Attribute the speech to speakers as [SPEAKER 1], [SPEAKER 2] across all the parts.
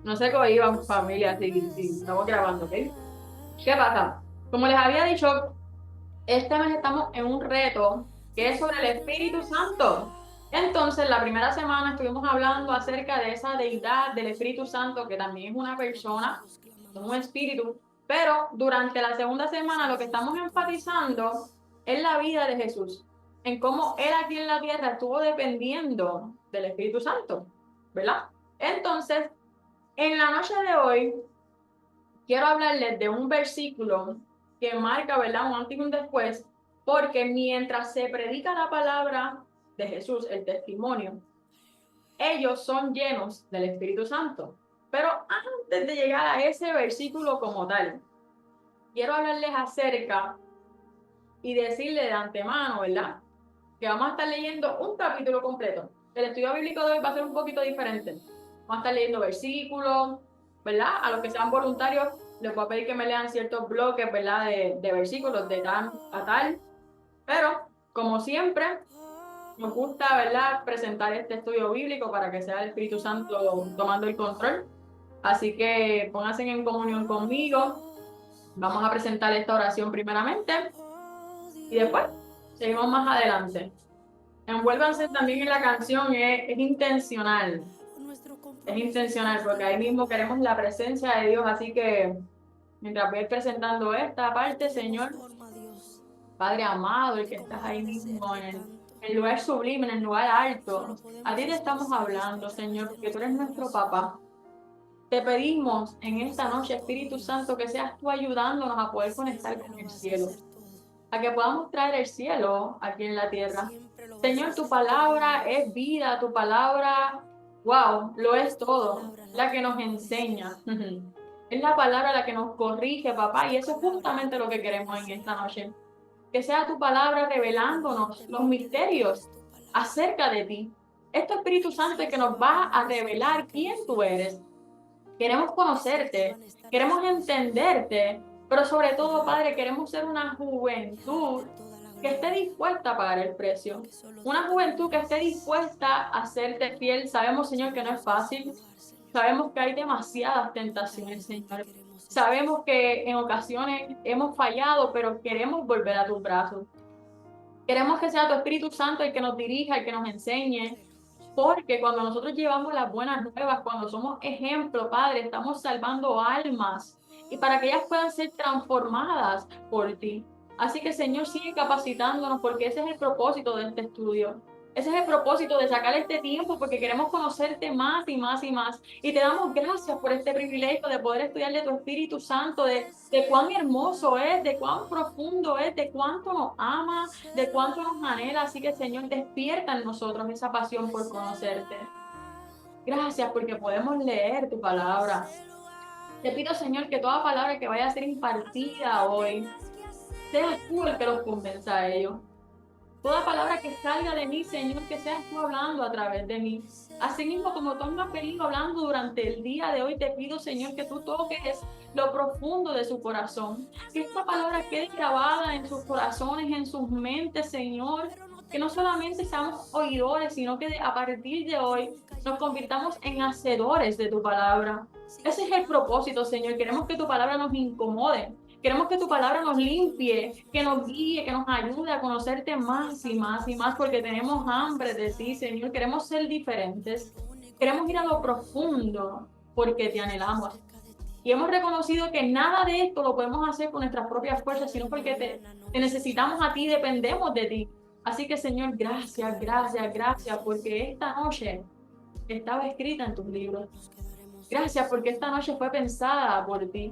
[SPEAKER 1] No se cohiban, familia, si estamos grabando, ¿ok? ¿Qué pasa? Como les había dicho, este mes estamos en un reto que es sobre el Espíritu Santo. Entonces, la primera semana estuvimos hablando acerca de esa deidad del Espíritu Santo, que también es una persona, es un espíritu. Pero durante la segunda semana lo que estamos enfatizando es la vida de Jesús, en cómo Él aquí en la tierra estuvo dependiendo del Espíritu Santo, ¿verdad? Entonces, en la noche de hoy quiero hablarles de un versículo que marca, ¿verdad? Un antes y un después, porque mientras se predica la palabra de Jesús, el testimonio, ellos son llenos del Espíritu Santo. Pero antes de llegar a ese versículo como tal, quiero hablarles acerca y decirle de antemano, ¿verdad? Que vamos a estar leyendo un capítulo completo. El estudio bíblico de hoy va a ser un poquito diferente. Vamos a estar leyendo versículos, ¿verdad? A los que sean voluntarios, les voy a pedir que me lean ciertos bloques, ¿verdad? De versículos de tal a tal. Pero, como siempre, nos gusta, ¿verdad? Presentar este estudio bíblico para que sea el Espíritu Santo tomando el control. Así que pónganse en comunión conmigo. Vamos a presentar esta oración primeramente y después seguimos más adelante. Envuélvanse también en la canción, es intencional, porque ahí mismo queremos la presencia de Dios, así que mientras voy presentando esta parte, Señor, Padre amado, el que estás ahí mismo en el lugar sublime, en el lugar alto, a ti te estamos hablando, Señor, porque tú eres nuestro papá. Te pedimos en esta noche, Espíritu Santo, que seas tú ayudándonos a poder conectar con el cielo, a que podamos traer el cielo aquí en la tierra. Señor, tu palabra es vida, tu palabra, wow, lo es todo, la que nos enseña. Es la palabra la que nos corrige, papá, y eso es justamente lo que queremos en esta noche. Que sea tu palabra revelándonos los misterios acerca de ti. Este Espíritu Santo es que nos va a revelar quién tú eres. Queremos conocerte, queremos entenderte, pero sobre todo, Padre, queremos ser una juventud que esté dispuesta a pagar el precio. Una juventud que esté dispuesta a serte fiel. Sabemos, Señor, que no es fácil. Sabemos que hay demasiadas tentaciones, Señor. Sabemos que en ocasiones hemos fallado, pero queremos volver a tus brazos. Queremos que sea tu Espíritu Santo el que nos dirija, el que nos enseñe, porque cuando nosotros llevamos las buenas nuevas, cuando somos ejemplo, Padre, estamos salvando almas y para que ellas puedan ser transformadas por ti. Así que, Señor, sigue capacitándonos porque ese es el propósito de este estudio. Ese es el propósito de sacar este tiempo porque queremos conocerte más y más y más. Y te damos gracias por este privilegio de poder estudiar de tu Espíritu Santo, de cuán hermoso es, de cuán profundo es, de cuánto nos ama, de cuánto nos anhela. Así que, Señor, despierta en nosotros esa pasión por conocerte. Gracias porque podemos leer tu palabra. Te pido, Señor, que toda palabra que vaya a ser impartida hoy, seas tú el que los convenza a ellos. Toda palabra que salga de mí, Señor, que seas tú hablando a través de mí. Asimismo, como tú me has venido hablando durante el día de hoy, te pido, Señor, que tú toques lo profundo de su corazón. Que esta palabra quede grabada en sus corazones, en sus mentes, Señor. Que no solamente seamos oidores, sino que a partir de hoy nos convirtamos en hacedores de tu palabra. Ese es el propósito, Señor. Queremos que tu palabra nos incomode. Queremos que tu palabra nos limpie, que nos guíe, que nos ayude a conocerte más y más y más, porque tenemos hambre de ti, Señor. Queremos ser diferentes. Queremos ir a lo profundo, porque te anhelamos. Y hemos reconocido que nada de esto lo podemos hacer con nuestras propias fuerzas, sino porque te necesitamos a ti, dependemos de ti. Así que, Señor, gracias, gracias, gracias, porque esta noche estaba escrita en tus libros. Gracias porque esta noche fue pensada por ti,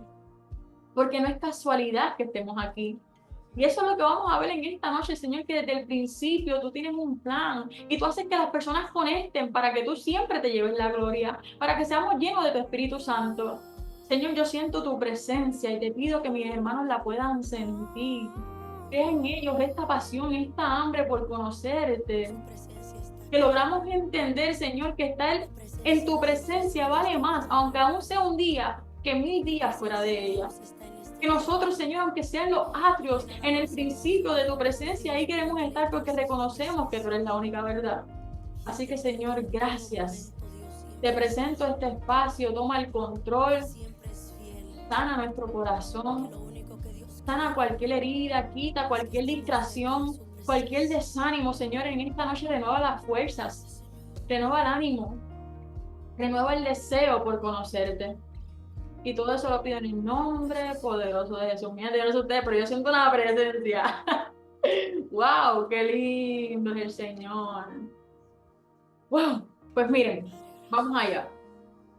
[SPEAKER 1] porque no es casualidad que estemos aquí. Y eso es lo que vamos a ver en esta noche, Señor, que desde el principio tú tienes un plan y tú haces que las personas conecten para que tú siempre te lleves la gloria, para que seamos llenos de tu Espíritu Santo. Señor, yo siento tu presencia y te pido que mis hermanos la puedan sentir. Crea en ellos esta pasión, esta hambre por conocerte. Que logramos entender, Señor, que estar en tu presencia vale más, aunque aún sea un día, que 1000 días fuera de ella. Que nosotros, Señor, aunque sean los atrios, en el principio de tu presencia, ahí queremos estar porque reconocemos que tú eres la única verdad. Así que, Señor, gracias. Te presento este espacio, toma el control, sana nuestro corazón, sana cualquier herida, quita cualquier distracción, cualquier desánimo, Señor. En esta noche renueva las fuerzas, renueva el ánimo, renueva el deseo por conocerte. Y todo eso lo pido en el nombre poderoso de Jesús. Mira, yo no sé ustedes, pero yo siento una presencia. ¡Wow! ¡Qué lindo es el Señor! ¡Wow! Pues miren, vamos allá.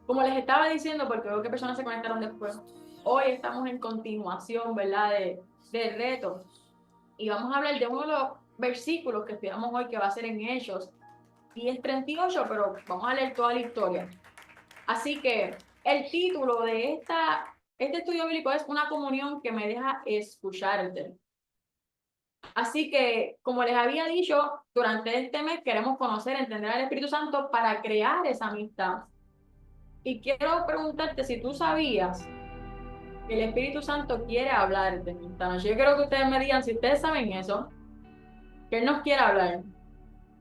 [SPEAKER 1] Como les estaba diciendo, porque veo que personas se conectaron después, hoy estamos en continuación, ¿verdad? De reto. Y vamos a hablar de uno de los versículos que estudiamos hoy, que va a ser en Hechos 10:38, pero vamos a leer toda la historia. Así que el título de este estudio bíblico es Una comunión que me deja escucharte. Así que, como les había dicho, durante este mes queremos conocer, entender al Espíritu Santo para crear esa amistad. Y quiero preguntarte si tú sabías que el Espíritu Santo quiere hablarte esta noche. Yo quiero que ustedes me digan si ustedes saben eso, que Él nos quiere hablar.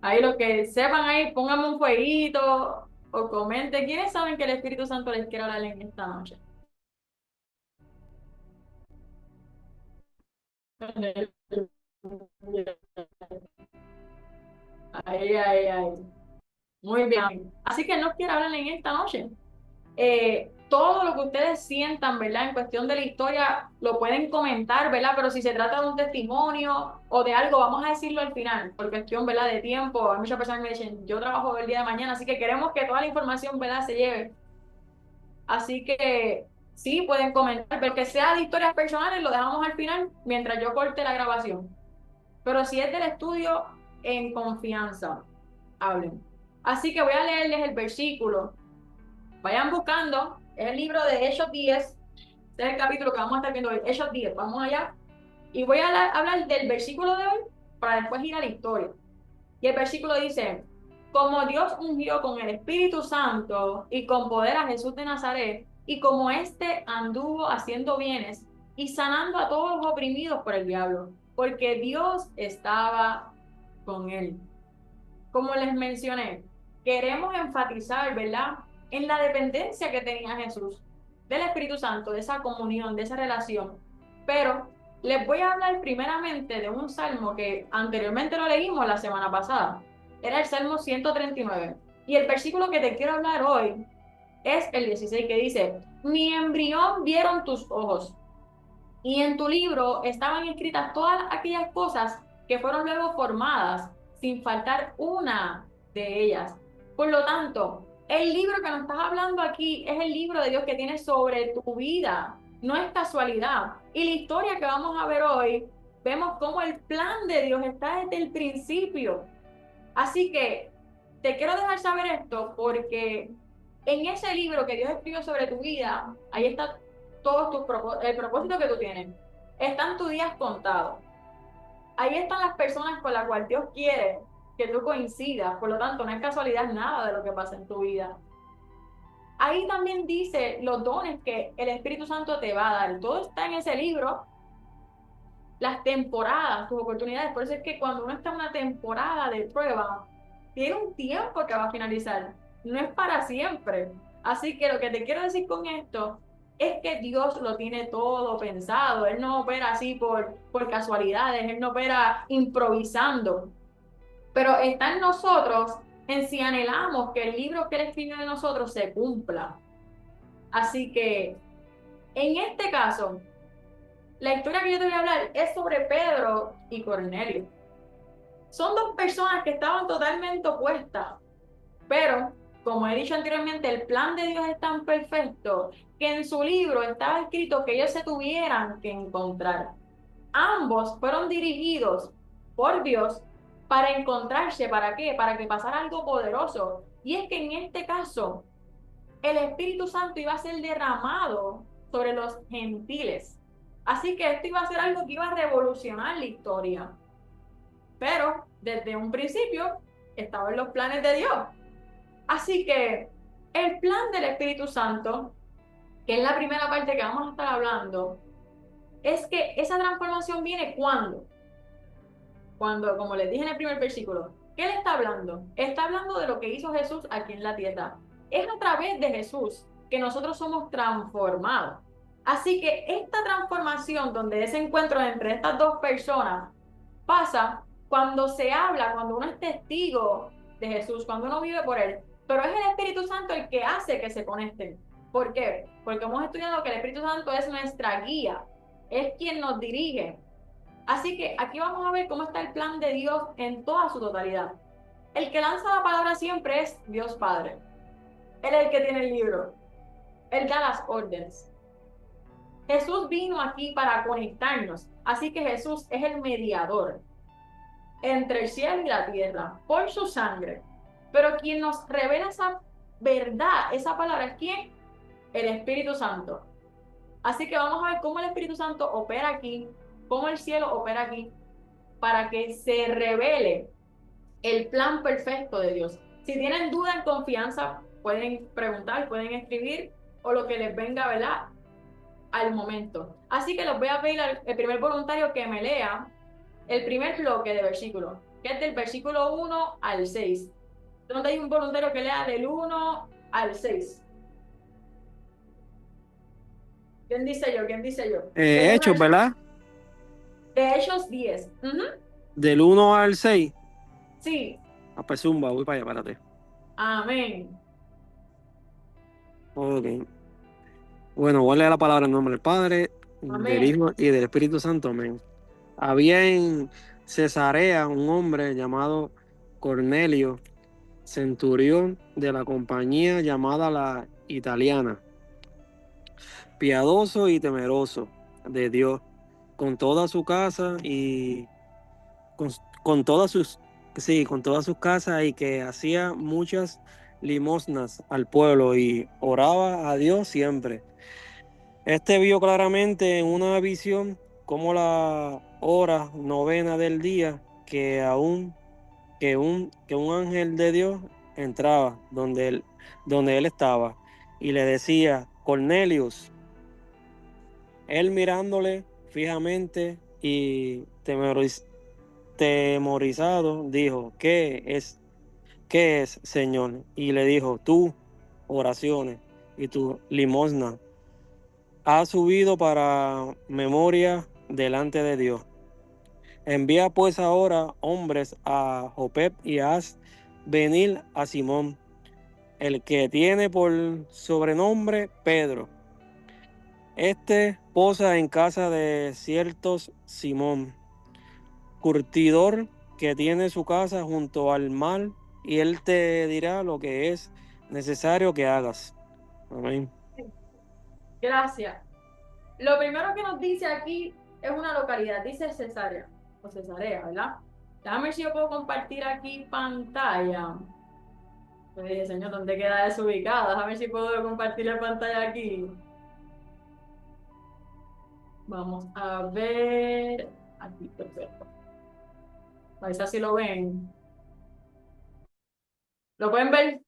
[SPEAKER 1] Ahí los que sepan ahí, pónganme un fueguito o comenten. ¿Quiénes saben que el Espíritu Santo les quiere hablar en esta noche? Ay, ay, ay. Muy bien. Así que Él nos quiere hablar en esta noche. Todo lo que ustedes sientan, ¿verdad? En cuestión de la historia, lo pueden comentar, ¿verdad? Pero si se trata de un testimonio o de algo, vamos a decirlo al final, por cuestión, ¿verdad? De tiempo. Hay muchas personas que me dicen, yo trabajo el día de mañana, así que queremos que toda la información, ¿verdad? Se lleve. Así que sí, pueden comentar, pero que sea de historias personales, lo dejamos al final mientras yo corte la grabación. Pero si es del estudio, en confianza, hablen. Así que voy a leerles el versículo. Vayan buscando, es el libro de Hechos 10, este es el capítulo que vamos a estar viendo hoy, Hechos 10, vamos allá. Y voy a hablar del versículo de hoy para después ir a la historia. Y el versículo dice, como Dios ungió con el Espíritu Santo y con poder a Jesús de Nazaret, y como éste anduvo haciendo bienes y sanando a todos los oprimidos por el diablo, porque Dios estaba con él. Como les mencioné, queremos enfatizar, ¿verdad?, en la dependencia que tenía Jesús del Espíritu Santo, de esa comunión, de esa relación. Pero les voy a hablar primeramente de un salmo que anteriormente lo leímos la semana pasada. Era el Salmo 139. Y el versículo que te quiero hablar hoy es el 16, que dice, mi embrión vieron tus ojos, y en tu libro estaban escritas todas aquellas cosas que fueron luego formadas, sin faltar una de ellas. Por lo tanto, el libro que nos estás hablando aquí es el libro de Dios que tiene sobre tu vida. No es casualidad. Y la historia que vamos a ver hoy, vemos cómo el plan de Dios está desde el principio. Así que te quiero dejar saber esto porque en ese libro que Dios escribió sobre tu vida, ahí está todos el propósito que tú tienes. Están tus días contados. Ahí están las personas con las cuales Dios quiere que tú coincidas. Por lo tanto, no es casualidad nada de lo que pasa en tu vida. Ahí también dice los dones que el Espíritu Santo te va a dar. Todo está en ese libro. Las temporadas, tus oportunidades. Por eso es que cuando uno está en una temporada de prueba, tiene un tiempo que va a finalizar. No es para siempre. Así que lo que te quiero decir con esto es que Dios lo tiene todo pensado. Él no opera así por casualidades. Él no opera improvisando. Pero está en nosotros en si anhelamos que el libro que Él escribe de nosotros se cumpla. Así que en este caso, la historia que yo te voy a hablar es sobre Pedro y Cornelio. Son dos personas que estaban totalmente opuestas, pero como he dicho anteriormente, el plan de Dios es tan perfecto que en su libro estaba escrito que ellos se tuvieran que encontrar. Ambos fueron dirigidos por Dios para encontrarse. ¿Para qué? Para que pasara algo poderoso. Y es que en este caso, el Espíritu Santo iba a ser derramado sobre los gentiles. Así que esto iba a ser algo que iba a revolucionar la historia. Pero desde un principio estaban los planes de Dios. Así que el plan del Espíritu Santo, que es la primera parte que vamos a estar hablando, es que esa transformación viene cuando, como les dije en el primer versículo, ¿qué le está hablando? Está hablando de lo que hizo Jesús aquí en la tierra. Es a través de Jesús que nosotros somos transformados. Así que esta transformación, donde ese encuentro entre estas dos personas pasa cuando se habla, cuando uno es testigo de Jesús, cuando uno vive por Él. Pero es el Espíritu Santo el que hace que se conecten. ¿Por qué? Porque hemos estudiado que el Espíritu Santo es nuestra guía, es quien nos dirige. Así que aquí vamos a ver cómo está el plan de Dios en toda su totalidad. El que lanza la palabra siempre es Dios Padre. Él es el que tiene el libro. Él da las órdenes. Jesús vino aquí para conectarnos. Así que Jesús es el mediador entre el cielo y la tierra por su sangre. Pero quien nos revela esa verdad, esa palabra, ¿es quién? El Espíritu Santo. Así que vamos a ver cómo el Espíritu Santo opera aquí, cómo el cielo opera aquí, para que se revele el plan perfecto de Dios. Si tienen duda en confianza, pueden preguntar, pueden escribir o lo que les venga, ¿verdad? Al momento. Así que los voy a pedir al primer voluntario que me lea el primer bloque de versículos, que es del versículo 1 al 6. Donde hay un voluntario que lea del 1 al 6. ¿Quién dice yo? ¿Quién dice yo? Del 1
[SPEAKER 2] Hechos,
[SPEAKER 1] al 6.
[SPEAKER 2] ¿verdad?
[SPEAKER 1] De Hechos 10.
[SPEAKER 2] Del 1 al 6.
[SPEAKER 1] Sí.
[SPEAKER 2] A pues zumba, voy para allá, párate.
[SPEAKER 1] Amén.
[SPEAKER 2] Ok. Bueno, voy a leer la palabra en nombre del Padre, del
[SPEAKER 1] Amén.
[SPEAKER 2] Hijo y del Espíritu Santo. Amén. Había en Cesarea un hombre llamado Cornelio, centurión de la compañía llamada la Italiana, piadoso y temeroso de Dios, con toda su casa y con, con todas sus, sí, con todas sus casas, y que hacía muchas limosnas al pueblo y oraba a Dios siempre. Este vio claramente en una visión como la hora novena del día que un ángel de Dios entraba donde él estaba y le decía, Cornelius. Él mirándole fijamente y temorizado dijo, qué es, Señor? Y le dijo, tú oraciones y tu limosna ha subido para memoria delante de Dios. Envía pues ahora hombres a Jope y haz venir a Simón, el que tiene por sobrenombre Pedro. Este posa en casa de ciertos Simón, curtidor, que tiene su casa junto al mar, y él te dirá lo que es necesario que hagas. Amén.
[SPEAKER 1] Gracias. Lo primero que nos dice aquí es una localidad, dice Cesarea o Cesarea, ¿verdad? Déjame ver si yo puedo compartir aquí pantalla. Yo dije, señor, ¿dónde queda eso ubicado? Déjame ver si puedo compartir la pantalla aquí. Vamos a ver. Aquí, perfecto. A ver si así lo ven. ¿Lo pueden ver?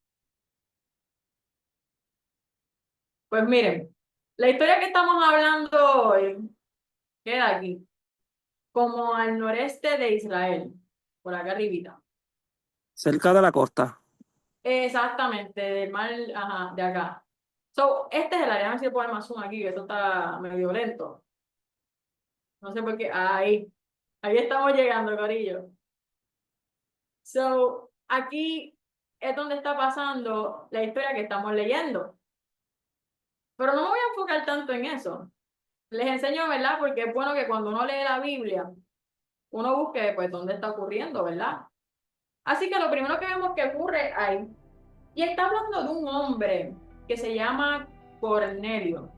[SPEAKER 1] Pues miren, la historia que estamos hablando hoy queda aquí, como al noreste de Israel, por acá arribita.
[SPEAKER 2] Cerca de la costa.
[SPEAKER 1] Exactamente, del mar, ajá, de acá. So, este es el área, a ver si puedo poner más zoom aquí, que esto está medio lento. No sé por qué. Ahí estamos llegando, Corillo. So, aquí es donde está pasando la historia que estamos leyendo. Pero no me voy a enfocar tanto en eso. Les enseño, ¿verdad? Porque es bueno que cuando uno lee la Biblia, uno busque, pues, dónde está ocurriendo, ¿verdad? Así que lo primero que vemos que ocurre ahí, y está hablando de un hombre que se llama Cornelio.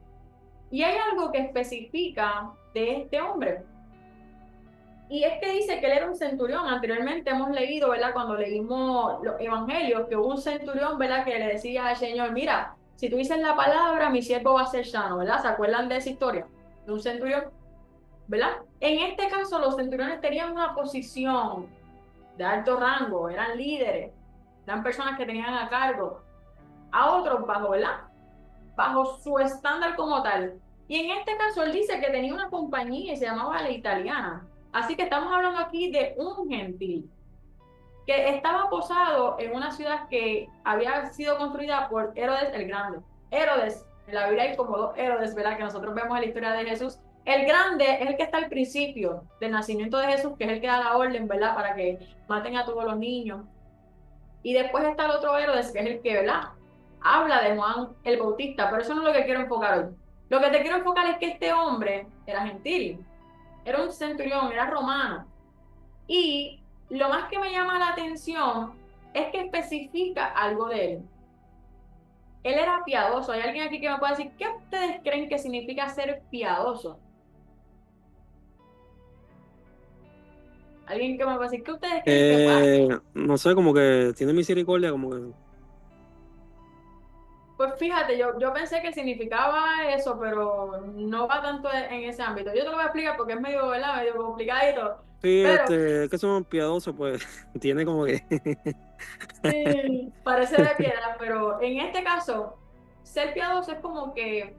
[SPEAKER 1] Y hay algo que especifica de este hombre. Y es que dice que él era un centurión. Anteriormente hemos leído, ¿verdad? Cuando leímos los evangelios, que hubo un centurión, ¿verdad? Que le decía al Señor, mira, si tú dices la palabra, mi siervo va a ser sano, ¿verdad? ¿Se acuerdan de esa historia? De un centurión, ¿verdad? En este caso, los centuriones tenían una posición de alto rango, eran líderes, eran personas que tenían a cargo a otros bajo, ¿verdad? Bajo su estándar como tal. Y en este caso él dice que tenía una compañía y se llamaba La Italiana. Así que estamos hablando aquí de un gentil que estaba posado en una ciudad que había sido construida por Herodes el Grande. Herodes, en la Biblia hay como dos Herodes, ¿verdad? Que nosotros vemos en la historia de Jesús. El grande es el que está al principio del nacimiento de Jesús, que es el que da la orden, ¿verdad? Para que maten a todos los niños. Y después está el otro Herodes, que es el que, ¿verdad? Habla de Juan el Bautista, pero eso no es lo que quiero enfocar hoy. Lo que te quiero enfocar es que este hombre era gentil, era un centurión, era romano. Y lo más que me llama la atención es que especifica algo de él. Él era piadoso. ¿Hay alguien aquí que me pueda decir qué ustedes creen que significa ser piadoso? ¿Alguien que me pueda decir qué ustedes creen que pueda?
[SPEAKER 2] No sé, como que tiene misericordia, como que...
[SPEAKER 1] Pues fíjate, yo pensé que significaba eso, pero no va tanto en ese ámbito. Yo te lo voy a explicar porque es medio, ¿verdad? Medio complicadito.
[SPEAKER 2] Sí,
[SPEAKER 1] Pero
[SPEAKER 2] es que son piadosos, pues tiene como que...
[SPEAKER 1] sí, parece de piedra, pero en este caso, ser piadoso es como que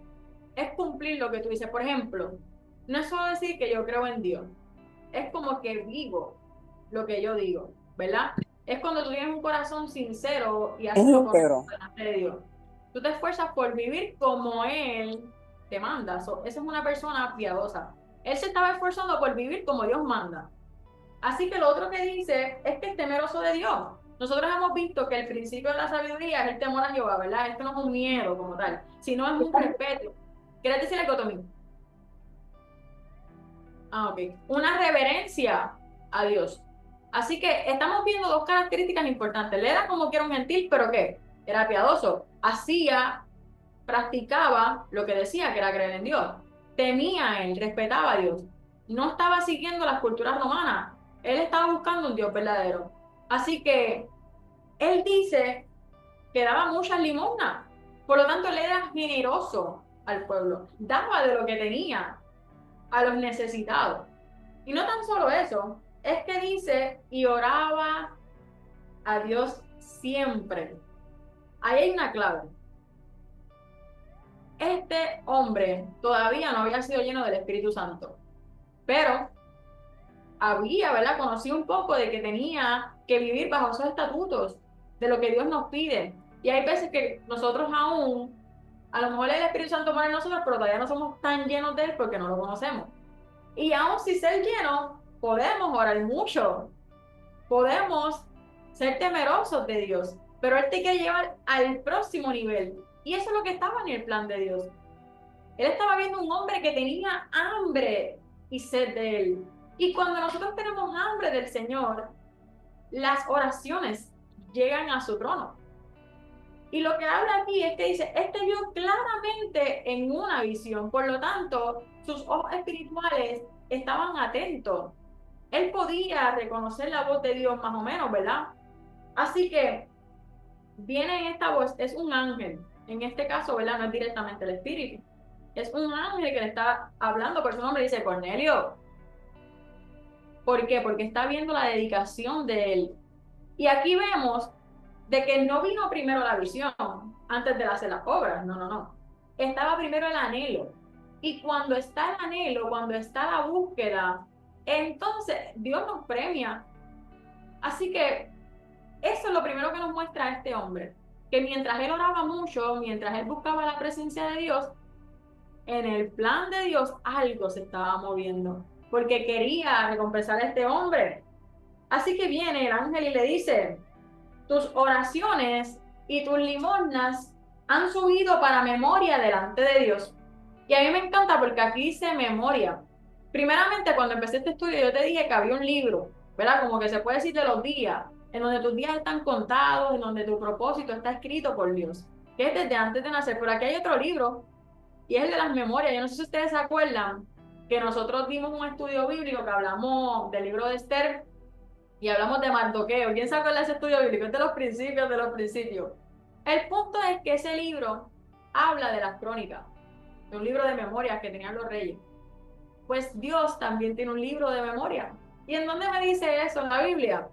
[SPEAKER 1] es cumplir lo que tú dices. Por ejemplo, no es solo decir que yo creo en Dios, es como que vivo lo que yo digo, ¿verdad? Es cuando tú tienes un corazón sincero y haces lo correcto
[SPEAKER 3] Pero
[SPEAKER 1] delante de Dios. Tú te esfuerzas por vivir como Él te manda. Esa es una persona piadosa. Él se estaba esforzando por vivir como Dios manda. Así que lo otro que dice es que es temeroso de Dios. Nosotros hemos visto que el principio de la sabiduría es el temor a Jehová, ¿verdad? Esto no es un miedo como tal, sino es un respeto. ¿Quieres decir algo, Tommy? Ah, ok. Una reverencia a Dios. Así que estamos viendo dos características importantes. Él era como que era un gentil, pero ¿qué? Era piadoso. Hacía, practicaba lo que decía, que era creer en Dios. Temía a él, respetaba a Dios. No estaba siguiendo las culturas romanas. Él estaba buscando un Dios verdadero. Así que él dice que daba muchas limosnas. Por lo tanto, él era generoso al pueblo. Daba de lo que tenía a los necesitados. Y no tan solo eso, es que dice, y oraba a Dios siempre. Ahí hay una clave. Este hombre todavía no había sido lleno del Espíritu Santo, pero había, ¿verdad? Conocido un poco de que tenía que vivir bajo esos estatutos, de lo que Dios nos pide. Y hay veces que nosotros aún, a lo mejor el Espíritu Santo mora en nosotros, pero todavía no somos tan llenos de él porque no lo conocemos. Y aún si ser llenos, podemos orar mucho, podemos ser temerosos de Dios, pero Él te quiere llevar al próximo nivel. Y eso es lo que estaba en el plan de Dios. Él estaba viendo un hombre que tenía hambre y sed de Él. Y cuando nosotros tenemos hambre del Señor, las oraciones llegan a su trono. Y lo que habla aquí es que dice, este vio claramente en una visión, por lo tanto, sus ojos espirituales estaban atentos. Él podía reconocer la voz de Dios más o menos, ¿verdad? Así que viene en esta voz, es un ángel. En este caso, ¿verdad? No es directamente el espíritu. Es un ángel que le está hablando por su nombre. Dice, Cornelio. ¿Por qué? Porque está viendo la dedicación de él. Y aquí vemos de que no vino primero la visión antes de hacer las obras. No, no, no. Estaba primero el anhelo. Y cuando está el anhelo, cuando está la búsqueda, entonces Dios nos premia. Así que eso es lo primero que nos muestra este hombre, que mientras él oraba mucho, mientras él buscaba la presencia de Dios, en el plan de Dios algo se estaba moviendo, porque quería recompensar a este hombre. Así que viene el ángel y le dice, tus oraciones y tus limosnas han subido para memoria delante de Dios. Y a mí me encanta porque aquí dice memoria. Primeramente, cuando empecé este estudio, yo te dije que había un libro, ¿verdad? Como que se puede decir de los días, en donde tus días están contados, en donde tu propósito está escrito por Dios, que es desde antes de nacer. Pero aquí hay otro libro, y es el de las memorias. Yo no sé si ustedes se acuerdan que nosotros dimos un estudio bíblico que hablamos del libro de Esther y hablamos de Mardoqueo. ¿Quién se acuerda de ese estudio bíblico? Es de los principios de los principios. El punto es que ese libro habla de las crónicas, de un libro de memorias que tenían los reyes. Pues Dios también tiene un libro de memoria. ¿Y en dónde me dice eso en la Biblia?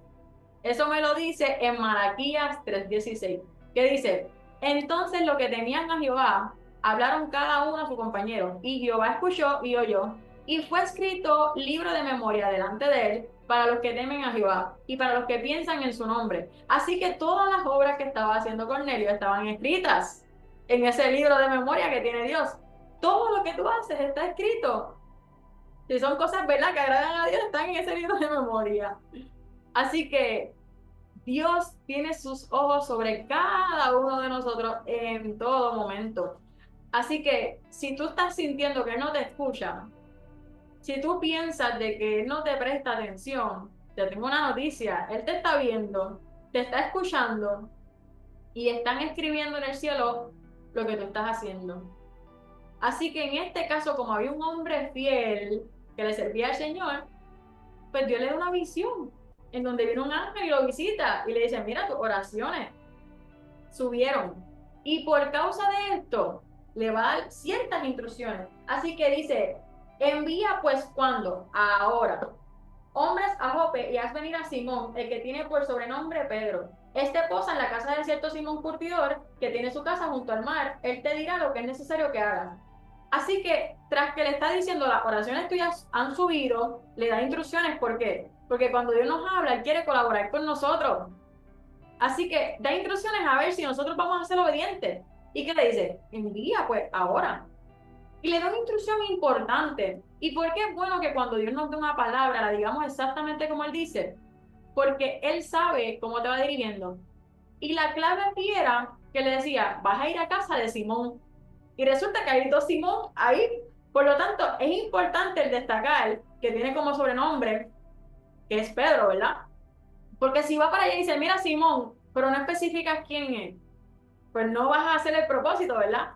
[SPEAKER 1] Eso me lo dice en Malaquías 3:16, que dice, entonces los que temían a Jehová hablaron cada uno a su compañero, y Jehová escuchó y oyó, Y fue escrito libro de memoria delante de él para los que temen a Jehová y para los que piensan en su nombre. Así que todas las obras que estaba haciendo Cornelio estaban escritas en ese libro de memoria que tiene Dios. Todo lo que tú haces está escrito. Si son cosas, ¿verdad?, que agradan a Dios, están en ese libro de memoria. Así que Dios tiene sus ojos sobre cada uno de nosotros en todo momento. Así que si tú estás sintiendo que no te escuchan, si tú piensas de que no te presta atención, te tengo una noticia: Él te está viendo, te está escuchando y están escribiendo en el cielo lo que tú estás haciendo. Así que en este caso, como había un hombre fiel que le servía al Señor, pues Dios le da una visión en donde viene un ángel y lo visita y le dice: mira, tus oraciones subieron. Y por causa de esto, le va a dar ciertas instrucciones. Así que dice: envía pues cuando, ahora, hombres a Jope y haz venir a Simón, el que tiene por sobrenombre Pedro. Este posa en la casa del cierto Simón Curtidor, que tiene su casa junto al mar. Él te dirá lo que es necesario que hagas. Así que, tras que le está diciendo las oraciones tuyas han subido, le da instrucciones. ¿Por qué? Porque cuando Dios nos habla, Él quiere colaborar con nosotros. Así que da instrucciones a ver si nosotros vamos a ser obedientes. ¿Y qué le dice? Envía pues ahora. Y le da una instrucción importante. ¿Y por qué es bueno que cuando Dios nos dé una palabra la digamos exactamente como Él dice? Porque Él sabe cómo te va dirigiendo. Y la clave aquí era que le decía: vas a ir a casa de Simón. Y resulta que hay dos Simón ahí. Por lo tanto, es importante el destacar que tiene como sobrenombre, que es Pedro, ¿verdad? Porque si va para allá y dice: mira, Simón, pero no especificas quién es, pues no vas a hacer el propósito, ¿verdad?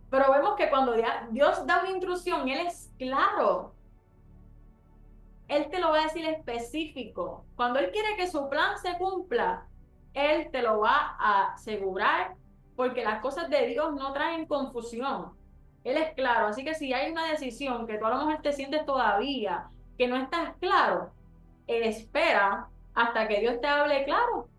[SPEAKER 1] Pero vemos que cuando Dios da una instrucción, Él es claro. Él te lo va a decir específico. Cuando Él quiere que su plan se cumpla, Él te lo va a asegurar, porque las cosas de Dios no traen confusión. Él es claro. Así que si hay una decisión que tú a lo mejor te sientes todavía que no estás claro, espera hasta que Dios te hable claro.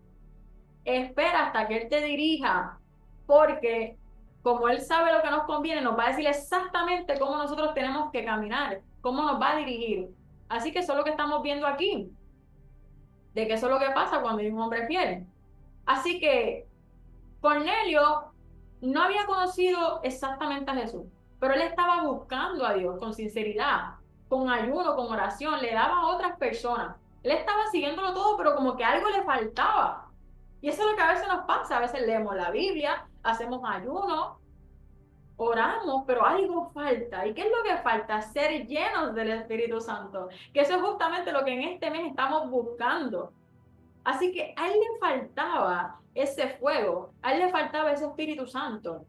[SPEAKER 1] Espera hasta que Él te dirija, porque como Él sabe lo que nos conviene, nos va a decir exactamente cómo nosotros tenemos que caminar, cómo nos va a dirigir. Así que eso es lo que estamos viendo aquí, de que eso es lo que pasa cuando hay un hombre fiel. Así que Cornelio no había conocido exactamente a Jesús, pero él estaba buscando a Dios con sinceridad, con ayuno, con oración, le daba a otras personas. Él estaba siguiéndolo todo, pero como que algo le faltaba. Y eso es lo que a veces nos pasa. A veces leemos la Biblia, hacemos ayuno, oramos, pero algo falta. ¿Y qué es lo que falta? Ser llenos del Espíritu Santo. Que eso es justamente lo que en este mes estamos buscando. Así que a él le faltaba ese fuego, a él le faltaba ese Espíritu Santo.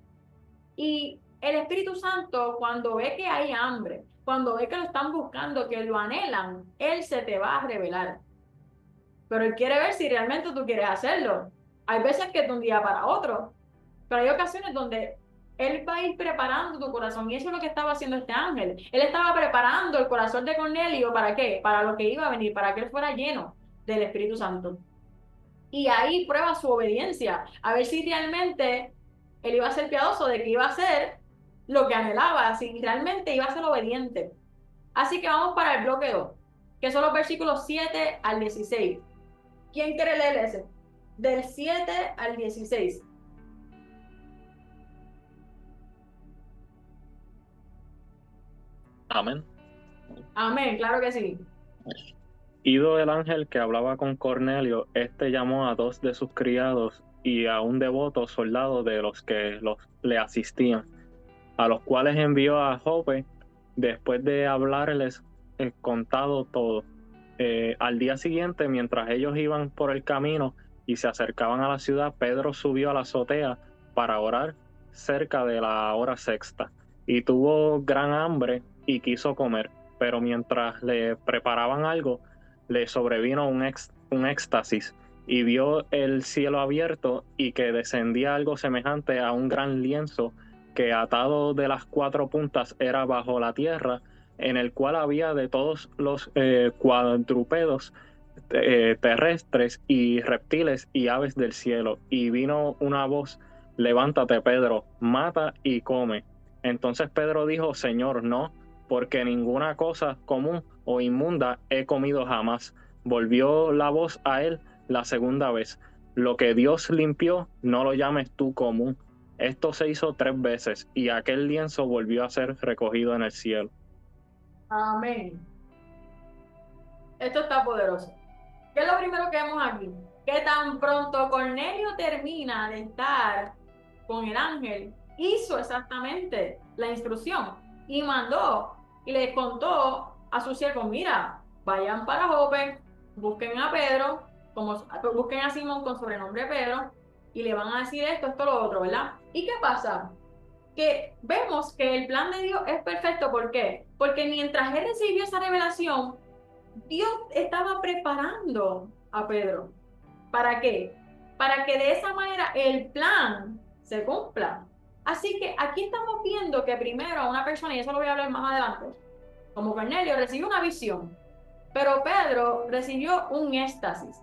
[SPEAKER 1] Y el Espíritu Santo, cuando ve que hay hambre, cuando ve que lo están buscando, que lo anhelan, él se te va a revelar. Pero él quiere ver si realmente tú quieres hacerlo. Hay veces que es de un día para otro, pero hay ocasiones donde él va a ir preparando tu corazón, y eso es lo que estaba haciendo este ángel. Él estaba preparando el corazón de Cornelio. ¿Para qué? Para lo que iba a venir, para que él fuera lleno del Espíritu Santo. Y ahí prueba su obediencia, a ver si realmente él iba a ser piadoso, de que iba a hacer lo que anhelaba, si realmente iba a ser obediente. Así que vamos para el bloque 2, que son los versículos 7 al 16. ¿Quién quiere leer ese? Del 7 al 16.
[SPEAKER 3] Amén.
[SPEAKER 1] Amén, claro que sí.
[SPEAKER 3] Ido el ángel que hablaba con Cornelio, este llamó a dos de sus criados y a un devoto soldado de los que le asistían, a los cuales envió a Jope después de hablarles contado todo. Al día siguiente, mientras ellos iban por el camino y se acercaban a la ciudad, Pedro subió a la azotea para orar cerca de la hora sexta, y tuvo gran hambre y quiso comer, pero mientras le preparaban algo, le sobrevino un éxtasis, y vio el cielo abierto y que descendía algo semejante a un gran lienzo que, atado de las cuatro puntas, era bajo la tierra, en el cual había de todos los cuadrúpedos terrestres y reptiles y aves del cielo. Y vino una voz: levántate, Pedro, mata y come. Entonces Pedro dijo: Señor, no, porque ninguna cosa común o inmunda he comido jamás. Volvió la voz a él la segunda vez. Lo que Dios limpió, no lo llames tú común. Esto se hizo 3 veces y aquel lienzo volvió a ser recogido en el cielo.
[SPEAKER 1] Amén. Esto está poderoso. ¿Qué es lo primero que vemos aquí? Que tan pronto Cornelio termina de estar con el ángel, hizo exactamente la instrucción y mandó y le contó a sus siervos: mira, vayan para Jope, busquen a Pedro, busquen a Simón con sobrenombre Pedro, y le van a decir esto, esto, lo otro, ¿verdad? ¿Y qué pasa? Que vemos que el plan de Dios es perfecto. ¿Por qué? Porque mientras él recibió esa revelación, Dios estaba preparando a Pedro. ¿Para qué? Para que de esa manera el plan se cumpla. Así que aquí estamos viendo que primero a una persona, y eso lo voy a hablar más adelante, como Cornelio recibió una visión, pero Pedro recibió un éxtasis.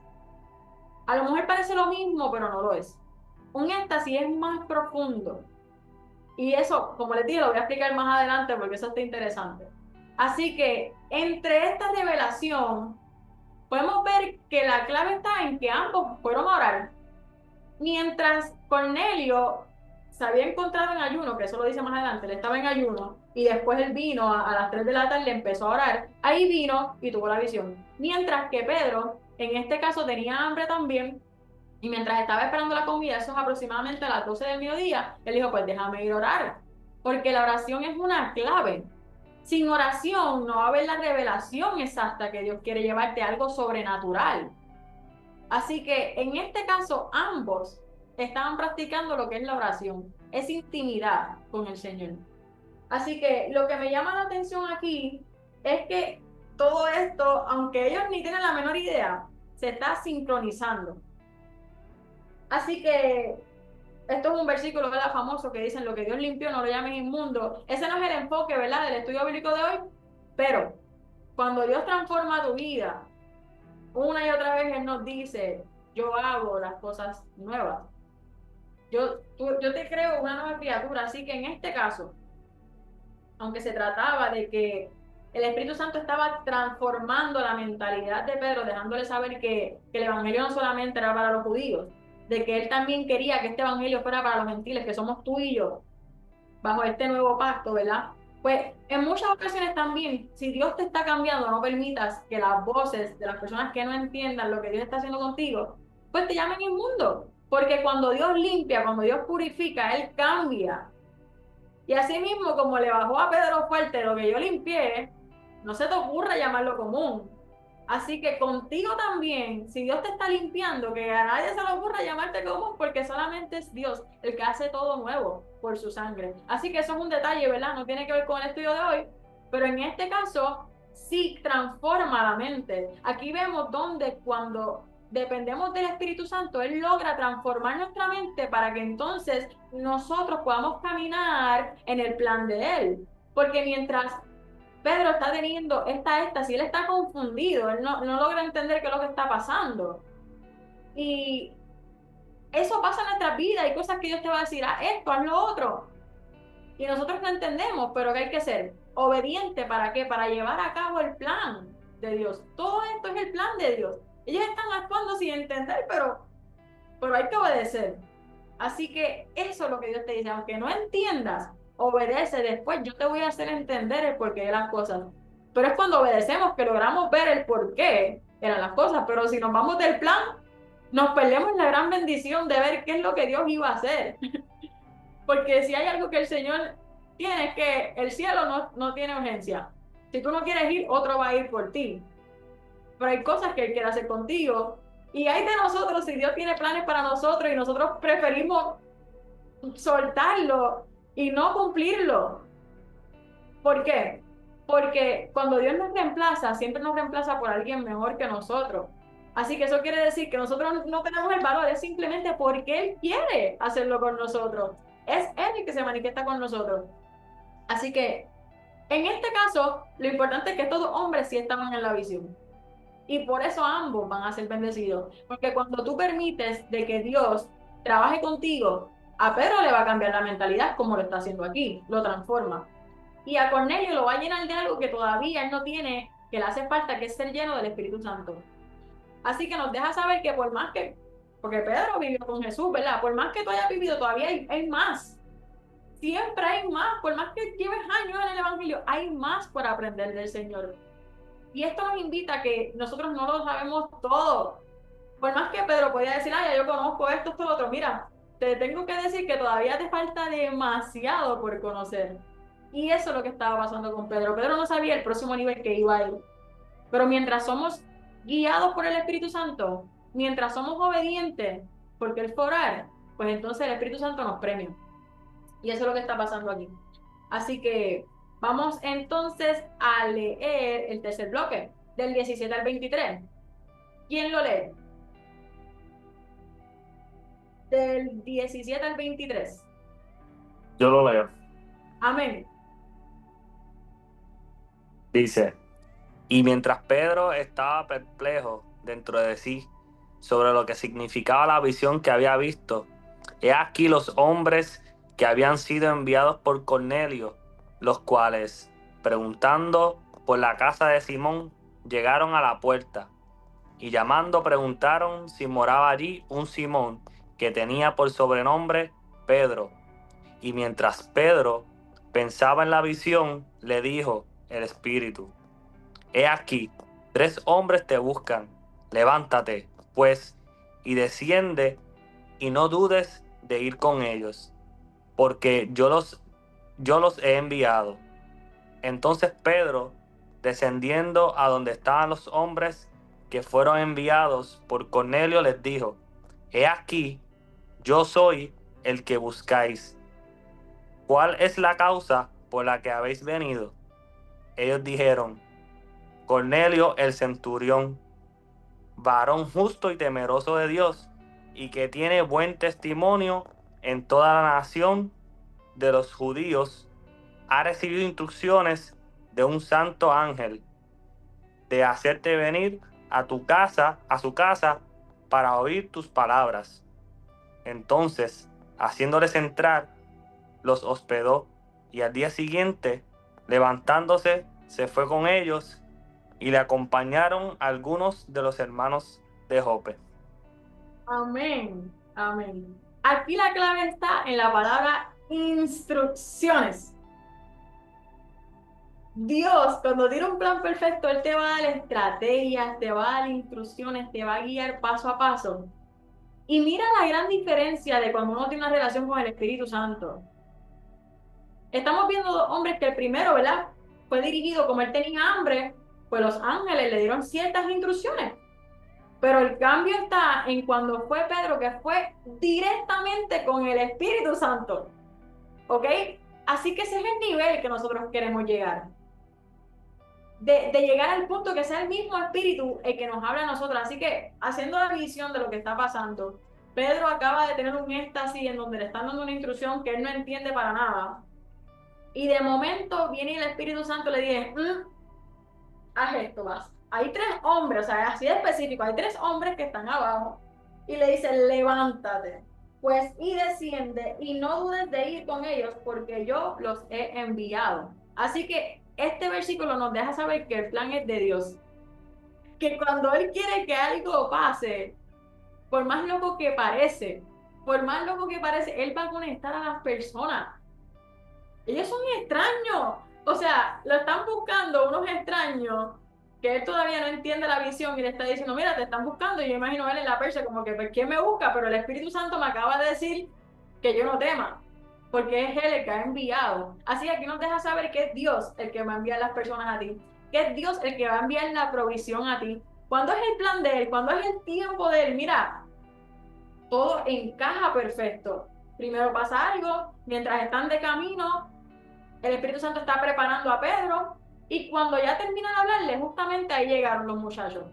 [SPEAKER 1] A lo mejor parece lo mismo, pero no lo es. Un éxtasis es más profundo. Y eso, como les dije, lo voy a explicar más adelante porque eso está interesante. Así que entre esta revelación podemos ver que la clave está en que ambos fueron a orar. Mientras Cornelio se había encontrado en ayuno, que eso lo dice más adelante, él estaba en ayuno, y después él vino a las 3 de la tarde, empezó a orar, ahí vino y tuvo la visión. Mientras que Pedro, en este caso, tenía hambre también, y mientras estaba esperando la comida, eso es aproximadamente a las 12 del mediodía, él dijo: pues déjame ir a orar, porque la oración es una clave. Sin oración no va a haber la revelación exacta que Dios quiere llevarte a algo sobrenatural. Así que en este caso ambos estaban practicando lo que es la oración, es intimidad con el Señor. Así que lo que me llama la atención aquí es que todo esto, aunque ellos ni tienen la menor idea, se está sincronizando. Así que esto es un versículo, ¿verdad?, famoso, que dicen: lo que Dios limpió no lo llames inmundo. Ese no es el enfoque, ¿verdad?, del estudio bíblico de hoy, pero cuando Dios transforma tu vida, una y otra vez Él nos dice: yo hago las cosas nuevas. Yo te creo una nueva criatura. Así que en este caso, aunque se trataba de que el Espíritu Santo estaba transformando la mentalidad de Pedro, dejándole saber que el Evangelio no solamente era para los judíos, de que Él también quería que este Evangelio fuera para los gentiles, que somos tú y yo, bajo este nuevo pacto, ¿verdad? Pues en muchas ocasiones también, si Dios te está cambiando, no permitas que las voces de las personas que no entiendan lo que Dios está haciendo contigo, pues te llamen inmundo. Porque cuando Dios limpia, cuando Dios purifica, Él cambia. Y así mismo, como le bajó a Pedro fuerte lo que yo limpié, no se te ocurra llamarlo común. Así que contigo también, si Dios te está limpiando, que a nadie se le ocurra llamarte común, porque solamente es Dios el que hace todo nuevo por su sangre. Así que eso es un detalle, ¿verdad? No tiene que ver con el estudio de hoy, pero en este caso sí transforma la mente. Aquí vemos donde cuando dependemos del Espíritu Santo, Él logra transformar nuestra mente para que entonces nosotros podamos caminar en el plan de Él. Porque mientras Pedro está teniendo esta éxtasis, él está confundido, él no logra entender qué es lo que está pasando. Y eso pasa en nuestras vidas, hay cosas que Dios te va a decir: esto, haz lo otro. Y nosotros no entendemos, pero ¿qué hay que ser? Obediente, ¿para qué? Para llevar a cabo el plan de Dios. Todo esto es el plan de Dios. Ellos están actuando sin entender, pero hay que obedecer. Así que eso es lo que Dios te dice: aunque no entiendas, obedece, después yo te voy a hacer entender el porqué de las cosas. Pero es cuando obedecemos que logramos ver el porqué eran las cosas. Pero si nos vamos del plan, nos perdemos la gran bendición de ver qué es lo que Dios iba a hacer. Porque si hay algo que el Señor tiene, es que el cielo no tiene urgencia. Si tú no quieres ir, otro va a ir por ti. Pero hay cosas que Él quiere hacer contigo. Y hay de nosotros, si Dios tiene planes para nosotros y nosotros preferimos soltarlo y no cumplirlo. ¿Por qué? Porque cuando Dios nos reemplaza, siempre nos reemplaza por alguien mejor que nosotros. Así que eso quiere decir que nosotros no tenemos el valor, es simplemente porque Él quiere hacerlo con nosotros. Es Él el que se manifiesta con nosotros. Así que, en este caso, lo importante es que estos dos hombres sí estaban en la visión. Y por eso ambos van a ser bendecidos. Porque cuando tú permites de que Dios trabaje contigo, a Pedro le va a cambiar la mentalidad, como lo está haciendo aquí, lo transforma. Y a Cornelio lo va a llenar de algo que todavía él no tiene, que le hace falta, que es ser lleno del Espíritu Santo. Así que nos deja saber que por más que, porque Pedro vivió con Jesús, ¿verdad? Por más que tú hayas vivido, todavía hay más. Siempre hay más, por más que lleves años en el Evangelio, hay más por aprender del Señor. Y esto nos invita a que nosotros no lo sabemos todo. Por más que Pedro podía decir, ay, ya yo conozco esto, esto, lo otro, mira, te tengo que decir que todavía te falta demasiado por conocer. Y eso es lo que estaba pasando con Pedro. Pedro no sabía el próximo nivel que iba a ir. Pero mientras somos guiados por el Espíritu Santo, mientras somos obedientes, porque Él fue orar, pues entonces el Espíritu Santo nos premia. Y eso es lo que está pasando aquí. Así que vamos entonces a leer el tercer bloque, del 17 al 23. ¿Quién lo lee? Del 17 al 23.
[SPEAKER 4] Yo lo leo.
[SPEAKER 1] Amén.
[SPEAKER 4] Dice, y mientras Pedro estaba perplejo dentro de sí sobre lo que significaba la visión que había visto, he aquí los hombres que habían sido enviados por Cornelio, los cuales, preguntando por la casa de Simón, llegaron a la puerta, y llamando preguntaron si moraba allí un Simón que tenía por sobrenombre Pedro. Y mientras Pedro pensaba en la visión, le dijo el Espíritu, he aquí, 3 hombres te buscan, levántate, pues, y desciende, y no dudes de ir con ellos, porque yo los he enviado. Entonces Pedro, descendiendo a donde estaban los hombres que fueron enviados por Cornelio, les dijo, he aquí, yo soy el que buscáis. ¿Cuál es la causa por la que habéis venido? Ellos dijeron, Cornelio el centurión, varón justo y temeroso de Dios, y que tiene buen testimonio en toda la nación de los judíos, ha recibido instrucciones de un santo ángel de hacerte venir a su casa, para oír tus palabras. Entonces, haciéndoles entrar, los hospedó, y al día siguiente, levantándose, se fue con ellos, y le acompañaron algunos de los hermanos de Jope.
[SPEAKER 1] Amén. Amén. Aquí la clave está en la palabra instrucciones. Dios, cuando tiene un plan perfecto, Él te va a dar estrategias, te va a dar instrucciones, te va a guiar paso a paso. Y mira la gran diferencia de cuando uno tiene una relación con el Espíritu Santo. Estamos viendo 2 hombres que el primero, ¿verdad? Fue dirigido como él tenía hambre, pues los ángeles le dieron ciertas instrucciones. Pero el cambio está en cuando fue Pedro, que fue directamente con el Espíritu Santo. ¿Ok? Así que ese es el nivel que nosotros queremos llegar. De llegar al punto que sea el mismo Espíritu el que nos habla a nosotros. Así que, haciendo la visión de lo que está pasando, Pedro acaba de tener un éxtasis en donde le están dando una instrucción que él no entiende para nada. Y de momento viene el Espíritu Santo y le dice, haz esto, vas. Hay 3 hombres, o sea, así de específico, hay 3 hombres que están abajo. Y le dice, levántate, pues, y desciende, y no dudes de ir con ellos, porque yo los he enviado. Así que este versículo nos deja saber que el plan es de Dios. Que cuando Él quiere que algo pase, por más loco que parece, Él va a conectar a las personas. Ellos son extraños. O sea, lo están buscando unos extraños que él todavía no entiende la visión y le está diciendo, mira, te están buscando. Y yo imagino a él en la percha como que, ¿quién me busca? Pero el Espíritu Santo me acaba de decir que yo no tema, porque es Él el que ha enviado. Así que aquí nos deja saber que es Dios el que va a enviar las personas a ti, que es Dios el que va a enviar la provisión a ti. Cuando es el plan de Él, cuando es el tiempo de Él, mira, todo encaja perfecto. Primero pasa algo, mientras están de camino, el Espíritu Santo está preparando a Pedro, y cuando ya terminan de hablarle, justamente ahí llegaron los muchachos.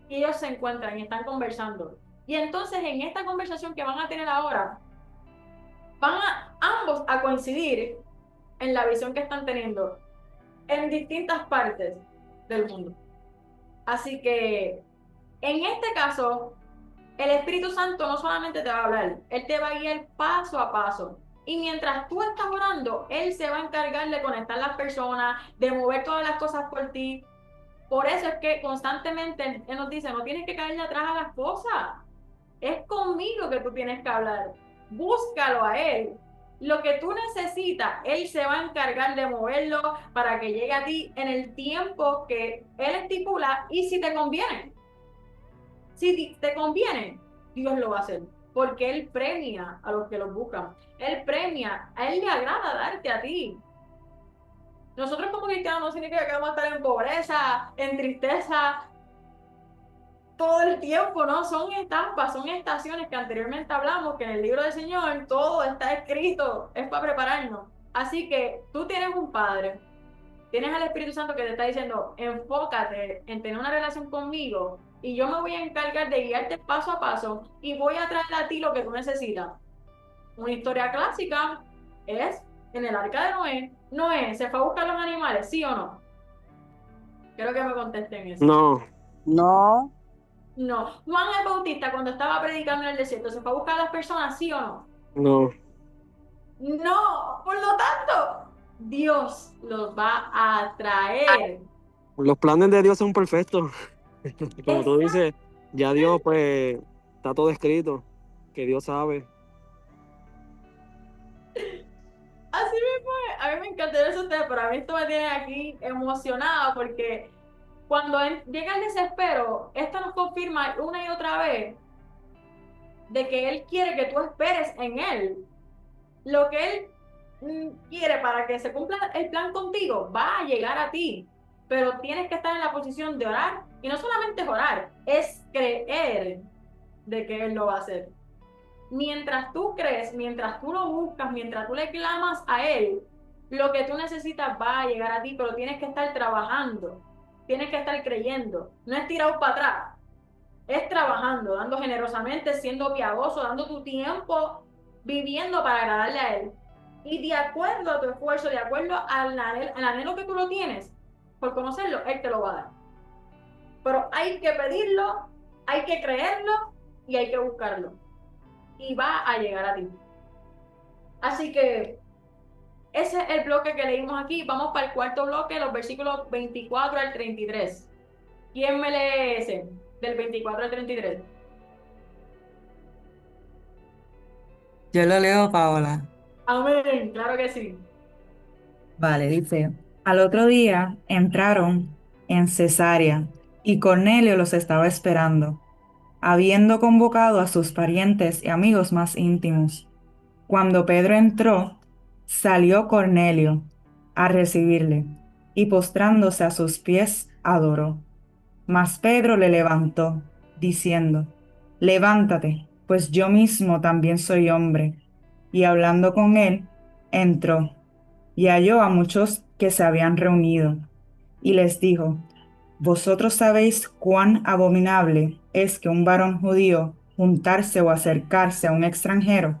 [SPEAKER 1] Y ellos se encuentran y están conversando. Y entonces en esta conversación que van a tener ahora, van ambos a coincidir en la visión que están teniendo en distintas partes del mundo. Así que en este caso, el Espíritu Santo no solamente te va a hablar, Él te va a guiar paso a paso. Y mientras tú estás orando, Él se va a encargar de conectar las personas, de mover todas las cosas por ti. Por eso es que constantemente Él nos dice, no tienes que caerle atrás a las cosas. Es conmigo que tú tienes que hablar. Búscalo a Él. Lo que tú necesitas, Él se va a encargar de moverlo para que llegue a ti en el tiempo que Él estipula y si te conviene. Si te conviene, Dios lo va a hacer. Porque Él premia a los que los buscan. Él premia, a Él le agrada darte a ti. Nosotros como cristianos no significa que vamos a estar en pobreza, en tristeza, todo el tiempo, ¿no? Son etapas, son estaciones que anteriormente hablamos, que en el libro del Señor todo está escrito, es para prepararnos. Así que tú tienes un Padre, tienes al Espíritu Santo que te está diciendo, enfócate en tener una relación conmigo y yo me voy a encargar de guiarte paso a paso y voy a traer a ti lo que tú necesitas. Una historia clásica es en el arca de Noé. Noé se fue a buscar los animales, ¿sí o no? Quiero que me contesten eso.
[SPEAKER 2] No,
[SPEAKER 5] No,
[SPEAKER 1] No. Juan el Bautista, cuando estaba predicando en el desierto, ¿se fue a buscar a las personas, sí o no?
[SPEAKER 2] no.
[SPEAKER 1] No. Por lo tanto, Dios los va a traer.
[SPEAKER 2] Los planes de Dios son perfectos. Como tú
[SPEAKER 1] Exacto.
[SPEAKER 2] dices, ya Dios, pues, está todo escrito, que Dios sabe.
[SPEAKER 1] Así mismo es. A mí me encantaría eso ustedes, pero a mí esto me tiene aquí emocionada porque cuando llega el desespero, esto nos confirma una y otra vez de que Él quiere que tú esperes en Él. Lo que Él quiere para que se cumpla el plan contigo va a llegar a ti, pero tienes que estar en la posición de orar y no solamente es orar, es creer de que Él lo va a hacer. Mientras tú crees, mientras tú lo buscas, mientras tú le clamas a Él, lo que tú necesitas va a llegar a ti, pero tienes que estar trabajando, tienes que estar creyendo, no es tirado para atrás, es trabajando, dando generosamente, siendo piadoso, dando tu tiempo, viviendo para agradarle a Él. Y de acuerdo a tu esfuerzo, de acuerdo al anhelo que tú lo tienes, por conocerlo, Él te lo va a dar. Pero hay que pedirlo, hay que creerlo y hay que buscarlo. Y va a llegar a ti. Así que ese es el bloque que leímos aquí. Vamos para el cuarto bloque, los versículos 24 al 33. ¿Quién me lee ese? Del 24 al 33.
[SPEAKER 5] yo lo leo, Paola.
[SPEAKER 1] Amén, claro que sí.
[SPEAKER 5] Vale, dice, al otro día entraron en Cesarea y Cornelio los estaba esperando, habiendo convocado a sus parientes y amigos más íntimos. Cuando Pedro entró, salió Cornelio a recibirle y postrándose a sus pies adoró. Mas Pedro le levantó, diciendo, levántate, pues yo mismo también soy hombre. Y hablando con él, entró y halló a muchos que se habían reunido, y les dijo, vosotros sabéis cuán abominable es que un varón judío juntarse o acercarse a un extranjero,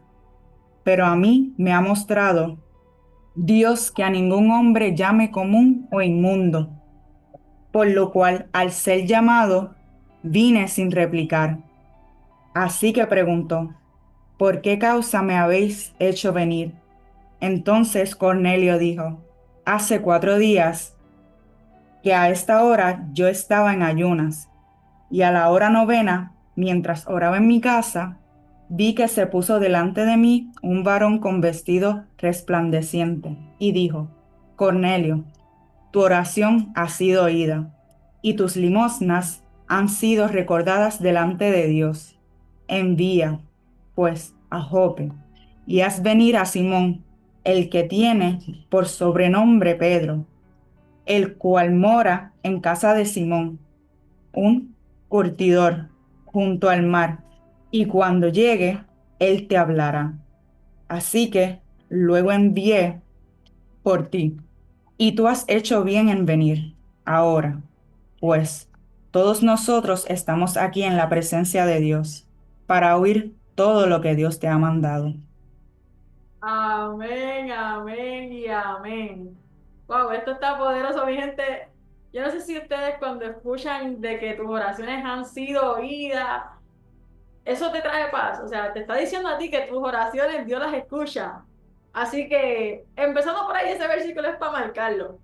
[SPEAKER 5] pero a mí me ha mostrado Dios que a ningún hombre llame común o inmundo, por lo cual al ser llamado vine sin replicar. Así que preguntó, ¿por qué causa me habéis hecho venir? Entonces Cornelio dijo, hace 4 días que a esta hora yo estaba en ayunas, y a la hora novena, mientras oraba en mi casa, vi que se puso delante de mí un varón con vestido resplandeciente, y dijo, Cornelio, tu oración ha sido oída, y tus limosnas han sido recordadas delante de Dios. Envía, pues, a Jope, y haz venir a Simón, el que tiene por sobrenombre Pedro, el cual mora en casa de Simón, un curtidor, junto al mar, y cuando llegue, él te hablará. Así que luego envié por ti, y tú has hecho bien en venir. Ahora, pues, todos nosotros estamos aquí en la presencia de Dios, para oír todo lo que Dios te ha mandado.
[SPEAKER 1] Amén, amén y amén. Wow, esto está poderoso, mi gente. Yo no sé si ustedes cuando escuchan de que tus oraciones han sido oídas, eso te trae paz. O sea, te está diciendo a ti que tus oraciones Dios las escucha. Así que, empezando por ahí, ese versículo es para marcarlo.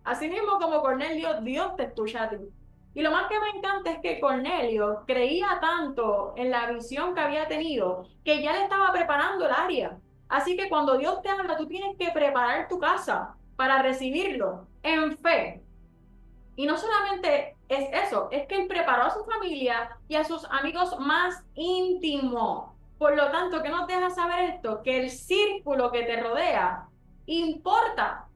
[SPEAKER 1] Así mismo como Cornelio, Dios te escucha a ti. Y lo más que me encanta es que Cornelio creía tanto en la visión que había tenido que ya le estaba preparando el área. Así que cuando Dios te habla, tú tienes que preparar tu casa para recibirlo en fe. Y no solamente es eso, es que él preparó a su familia y a sus amigos más íntimos. Por lo tanto, ¿qué nos deja saber esto? Que el círculo que te rodea importa.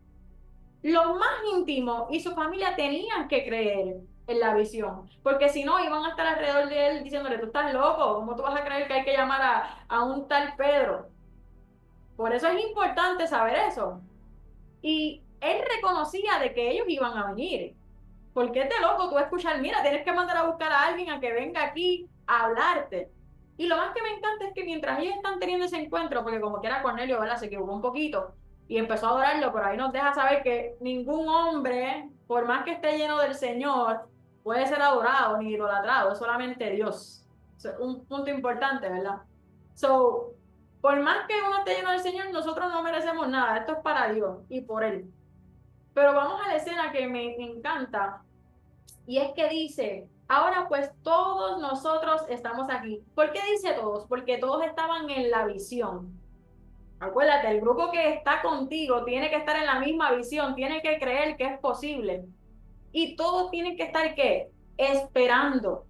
[SPEAKER 1] Los más íntimos y su familia tenían que creer en la visión, porque si no, iban a estar alrededor de él diciéndole, tú estás loco, ¿cómo tú vas a creer que hay que llamar a un tal Pedro? Por eso es importante saber eso. Y él reconocía de que ellos iban a venir. ¿Por qué te loco tú escuchar? Mira, tienes que mandar a buscar a alguien a que venga aquí a hablarte. Y lo más que me encanta es que mientras ellos están teniendo ese encuentro, porque como quiera Cornelio, ¿verdad? Se equivocó un poquito y empezó a adorarlo, pero ahí nos deja saber que ningún hombre, por más que esté lleno del Señor, puede ser adorado ni idolatrado, es solamente Dios. Eso es un punto importante, ¿verdad? So, por más que uno esté lleno del Señor, nosotros no merecemos nada, esto es para Dios y por Él. Pero vamos a la escena que me encanta, y es que dice, ahora pues todos nosotros estamos aquí. ¿Por qué dice todos? Porque todos estaban en la visión. Acuérdate, el grupo que está contigo tiene que estar en la misma visión, tiene que creer que es posible. Y todos tienen que estar, ¿qué? Esperando.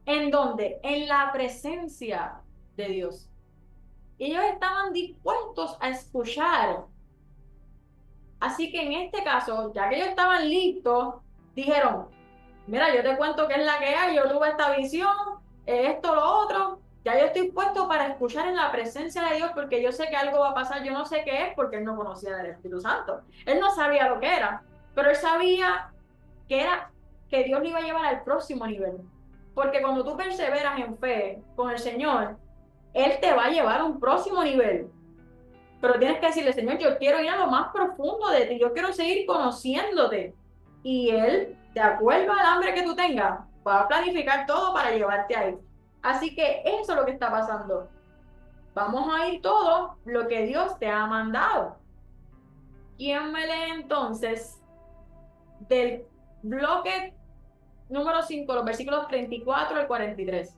[SPEAKER 1] ¿En dónde? En la presencia de Dios. Y ellos estaban dispuestos a escuchar. Así que en este caso, ya que ellos estaban listos, dijeron, mira, yo te cuento qué es la que hay, yo tuve esta visión, esto, lo otro, ya yo estoy puesto para escuchar en la presencia de Dios porque yo sé que algo va a pasar, yo no sé qué es porque él no conocía del Espíritu Santo. Él no sabía lo que era, pero él sabía que era que Dios le iba a llevar al próximo nivel. Porque cuando tú perseveras en fe con el Señor, Él te va a llevar a un próximo nivel. Pero tienes que decirle, Señor, yo quiero ir a lo más profundo de ti, yo quiero seguir conociéndote. Y Él, de acuerdo al hambre que tú tengas, va a planificar todo para llevarte ahí. Así que eso es lo que está pasando. Vamos a ir todo lo que Dios te ha mandado. ¿Quién me lee entonces del bloque número 5, los versículos 34 al 43?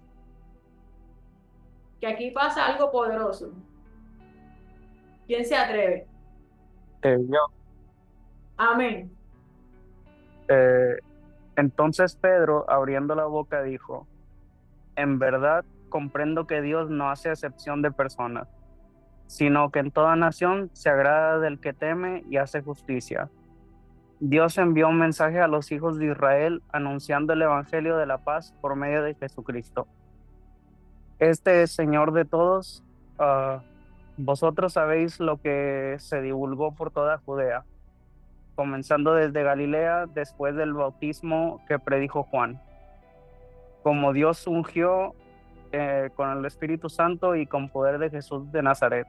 [SPEAKER 1] Que aquí pasa algo poderoso. ¿Quién se atreve?
[SPEAKER 6] Yo.
[SPEAKER 1] Amén.
[SPEAKER 6] Eh, entonces Pedro, abriendo la boca, dijo, en verdad comprendo que Dios no hace acepción de personas, sino que en toda nación se agrada del que teme y hace justicia. Dios envió un mensaje a los hijos de Israel anunciando el evangelio de la paz por medio de Jesucristo. Este es Señor de todos. Vosotros sabéis lo que se divulgó por toda Judea, comenzando desde Galilea después del bautismo que predijo Juan, como Dios ungió con el Espíritu Santo y con poder de Jesús de Nazaret,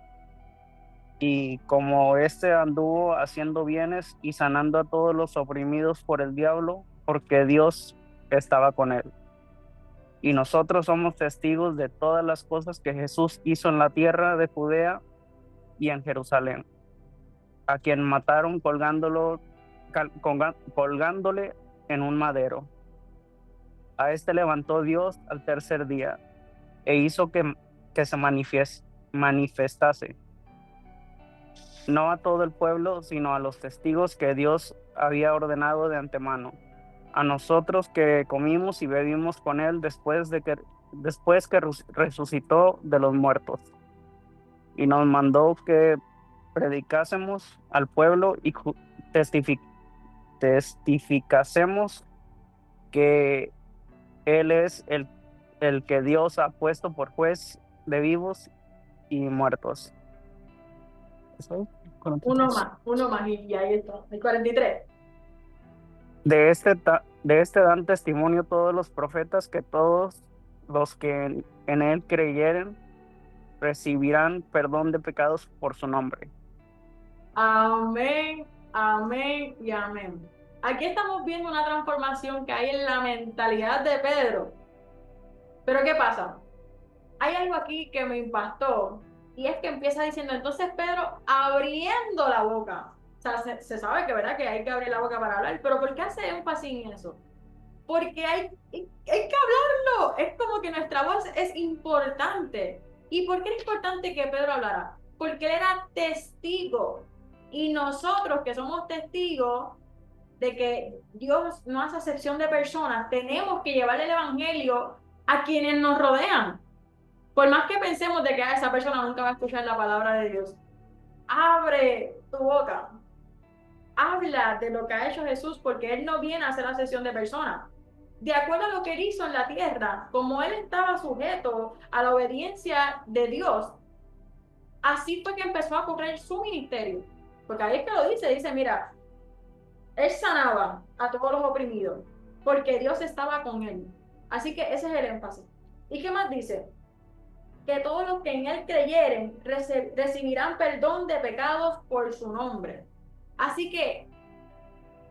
[SPEAKER 6] y como éste anduvo haciendo bienes y sanando a todos los oprimidos por el diablo, porque Dios estaba con él. Y nosotros somos testigos de todas las cosas que Jesús hizo en la tierra de Judea y en Jerusalén, a quien mataron colgándole en un madero. A este levantó Dios al tercer día e hizo que se manifestase, no a todo el pueblo, sino a los testigos que Dios había ordenado de antemano, a nosotros que comimos y bebimos con él después que resucitó de los muertos, y nos mandó que predicásemos al pueblo y testificásemos que él es el que Dios ha puesto por juez de vivos y muertos. ¿Eso?
[SPEAKER 1] Uno más, y ahí está, el 43.
[SPEAKER 6] De este dan testimonio todos los profetas, que todos los que en él creyeren recibirán perdón de pecados por su nombre.
[SPEAKER 1] Amén, amén y amén. Aquí estamos viendo una transformación que hay en la mentalidad de Pedro. Pero ¿qué pasa? Hay algo aquí que me impactó Y es que empieza diciendo, entonces Pedro abriendo la boca. O sea, se sabe que, ¿verdad? Que hay que abrir la boca para hablar, pero ¿por qué hace énfasis en eso? Porque hay que hablarlo. Es como que nuestra voz es importante. ¿Y por qué era importante que Pedro hablara? Porque él era testigo. Y nosotros que somos testigos de que Dios no hace acepción de personas, tenemos que llevarle el evangelio a quienes nos rodean. Por más que pensemos de que esa persona nunca va a escuchar la palabra de Dios, abre tu boca, habla de lo que ha hecho Jesús, porque Él no viene a hacer acepción de personas. De acuerdo a lo que Él hizo en la tierra, como Él estaba sujeto a la obediencia de Dios, así fue que empezó a correr su ministerio. Porque ahí es que lo dice, mira, Él sanaba a todos los oprimidos, porque Dios estaba con Él. Así que ese es el énfasis. ¿Y qué más dice? Que todos los que en Él creyeren recibirán perdón de pecados por su nombre. Así que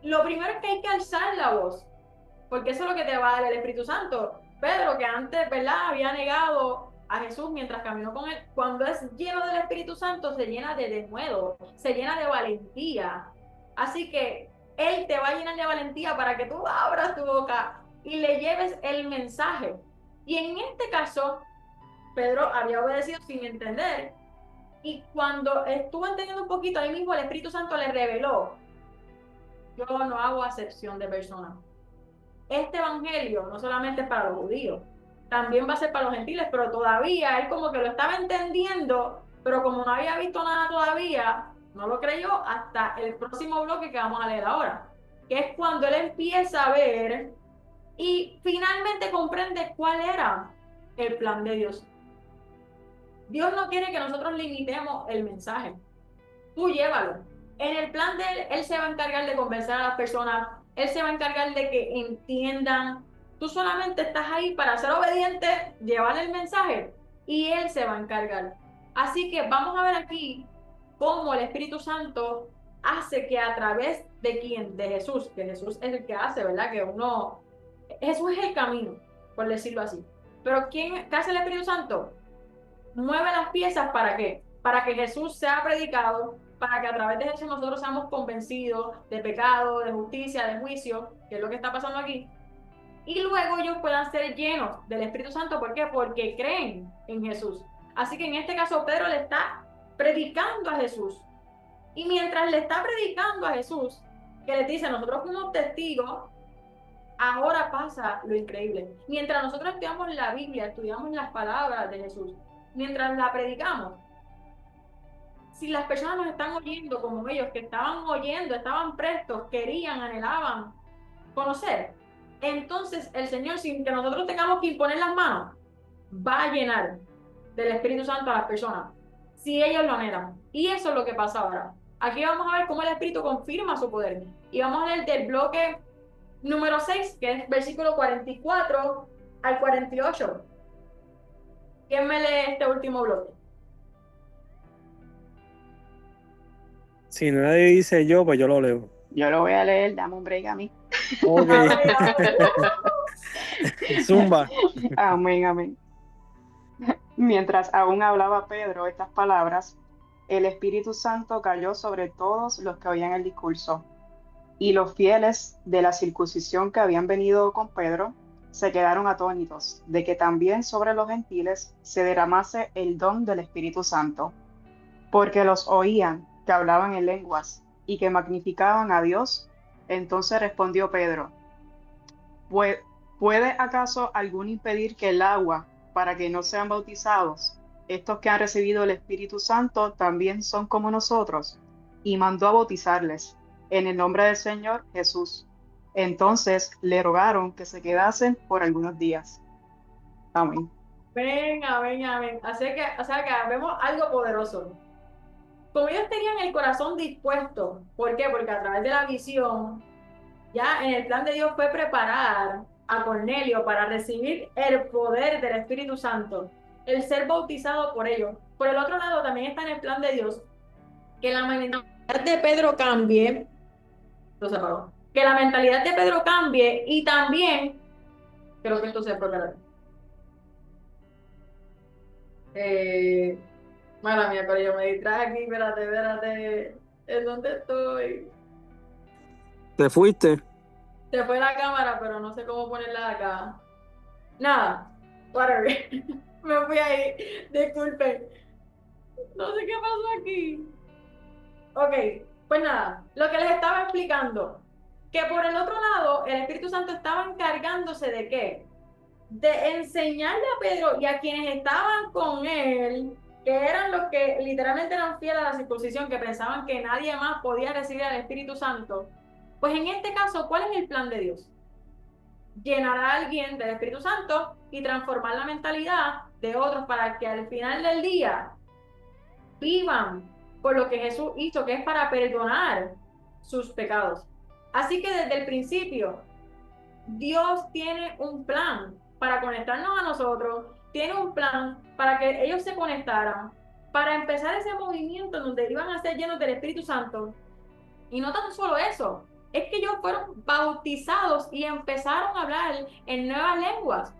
[SPEAKER 1] lo primero es que hay que alzar la voz, porque eso es lo que te va a dar el Espíritu Santo. Pedro, que antes, ¿verdad?, había negado a Jesús mientras caminó con Él, cuando es lleno del Espíritu Santo, se llena de denuedo, se llena de valentía. Así que Él te va a llenar de valentía para que tú abras tu boca y le lleves el mensaje. Y en este caso, Pedro había obedecido sin entender. Y cuando estuvo entendiendo un poquito, ahí mismo el Espíritu Santo le reveló: yo no hago acepción de personas. Este evangelio no solamente es para los judíos, también va a ser para los gentiles, pero todavía él como que lo estaba entendiendo, pero como no había visto nada todavía, no lo creyó hasta el próximo bloque que vamos a leer ahora, que es cuando él empieza a ver y finalmente comprende cuál era el plan de Dios. Dios no quiere que nosotros limitemos el mensaje. Tú llévalo. En el plan de él, él se va a encargar de convencer a las personas, él se va a encargar de que entiendan. Tú solamente estás ahí para ser obediente, llevar el mensaje y él se va a encargar. Así que vamos a ver aquí cómo el Espíritu Santo hace que a través de quién, de Jesús, que Jesús es el que hace, ¿verdad? Jesús es el camino, por decirlo así. Pero ¿qué hace el Espíritu Santo? Mueve las piezas, ¿para qué? Para que Jesús sea predicado, para que a través de Jesús nosotros seamos convencidos de pecado, de justicia, de juicio, que es lo que está pasando aquí, y luego ellos puedan ser llenos del Espíritu Santo. ¿Por qué? Porque creen en Jesús. Así que en este caso Pedro le está predicando a Jesús, y mientras le está predicando a Jesús, que les dice, nosotros fuimos testigos, ahora pasa lo increíble. Mientras nosotros estudiamos la Biblia, estudiamos las palabras de Jesús, mientras la predicamos, si las personas nos están oyendo como ellos, que estaban oyendo, estaban prestos, querían, anhelaban conocer, entonces el Señor, sin que nosotros tengamos que imponer las manos, va a llenar del Espíritu Santo a las personas, si ellos lo anhelan. Y eso es lo que pasa ahora. Aquí vamos a ver cómo el Espíritu confirma su poder. Y vamos a leer del bloque número 6, que es versículo 44 al 48. ¿Quién me lee este último bloque?
[SPEAKER 2] Si nadie dice yo, pues yo lo leo.
[SPEAKER 7] Yo lo voy a leer, dame un break a mí.
[SPEAKER 2] Ok. Zumba.
[SPEAKER 7] Amén, amén. Mientras aún hablaba Pedro estas palabras, el Espíritu Santo cayó sobre todos los que oían el discurso. Y los fieles de la circuncisión que habían venido con Pedro se quedaron atónitos de que también sobre los gentiles se derramase el don del Espíritu Santo, porque los oían que hablaban en lenguas y que magnificaban a Dios. Entonces respondió Pedro: ¿Puede acaso alguno impedir que el agua para que no sean bautizados? Estos que han recibido el Espíritu Santo también son como nosotros. Y mandó a bautizarles en el nombre del Señor Jesús. Entonces le rogaron que se quedasen por algunos días. Amén.
[SPEAKER 1] Venga, venga, venga. O sea que vemos algo poderoso. Como ellos tenían el corazón dispuesto, ¿por qué? Porque a través de la visión, ya en el plan de Dios fue preparar a Cornelio para recibir el poder del Espíritu Santo, el ser bautizado por ellos. Por el otro lado, también está en el plan de Dios que la mentalidad de Pedro cambie. Lo apagó. Que la mentalidad de Pedro cambie y también, creo que esto se propagará. Mala mía, pero yo me distraje aquí, espérate. ¿En dónde estoy?
[SPEAKER 2] ¿Te fuiste?
[SPEAKER 1] Se fue la cámara, pero no sé cómo ponerla acá. Nada, whatever. Me fui ahí, disculpen. No sé qué pasó aquí. Ok, pues nada, lo que les estaba explicando, que por el otro lado, el Espíritu Santo estaba encargándose de qué? De enseñarle a Pedro y a quienes estaban con él, que eran los que literalmente eran fieles a la circuncisión, que pensaban que nadie más podía recibir al Espíritu Santo. Pues en este caso, ¿cuál es el plan de Dios? Llenar a alguien del Espíritu Santo y transformar la mentalidad de otros para que al final del día vivan por lo que Jesús hizo, que es para perdonar sus pecados. Así que desde el principio, Dios tiene un plan para conectarnos a nosotros, tiene un plan para que ellos se conectaran, para empezar ese movimiento en donde iban a ser llenos del Espíritu Santo. Y no tan solo eso, es que ellos fueron bautizados y empezaron a hablar en nuevas lenguas.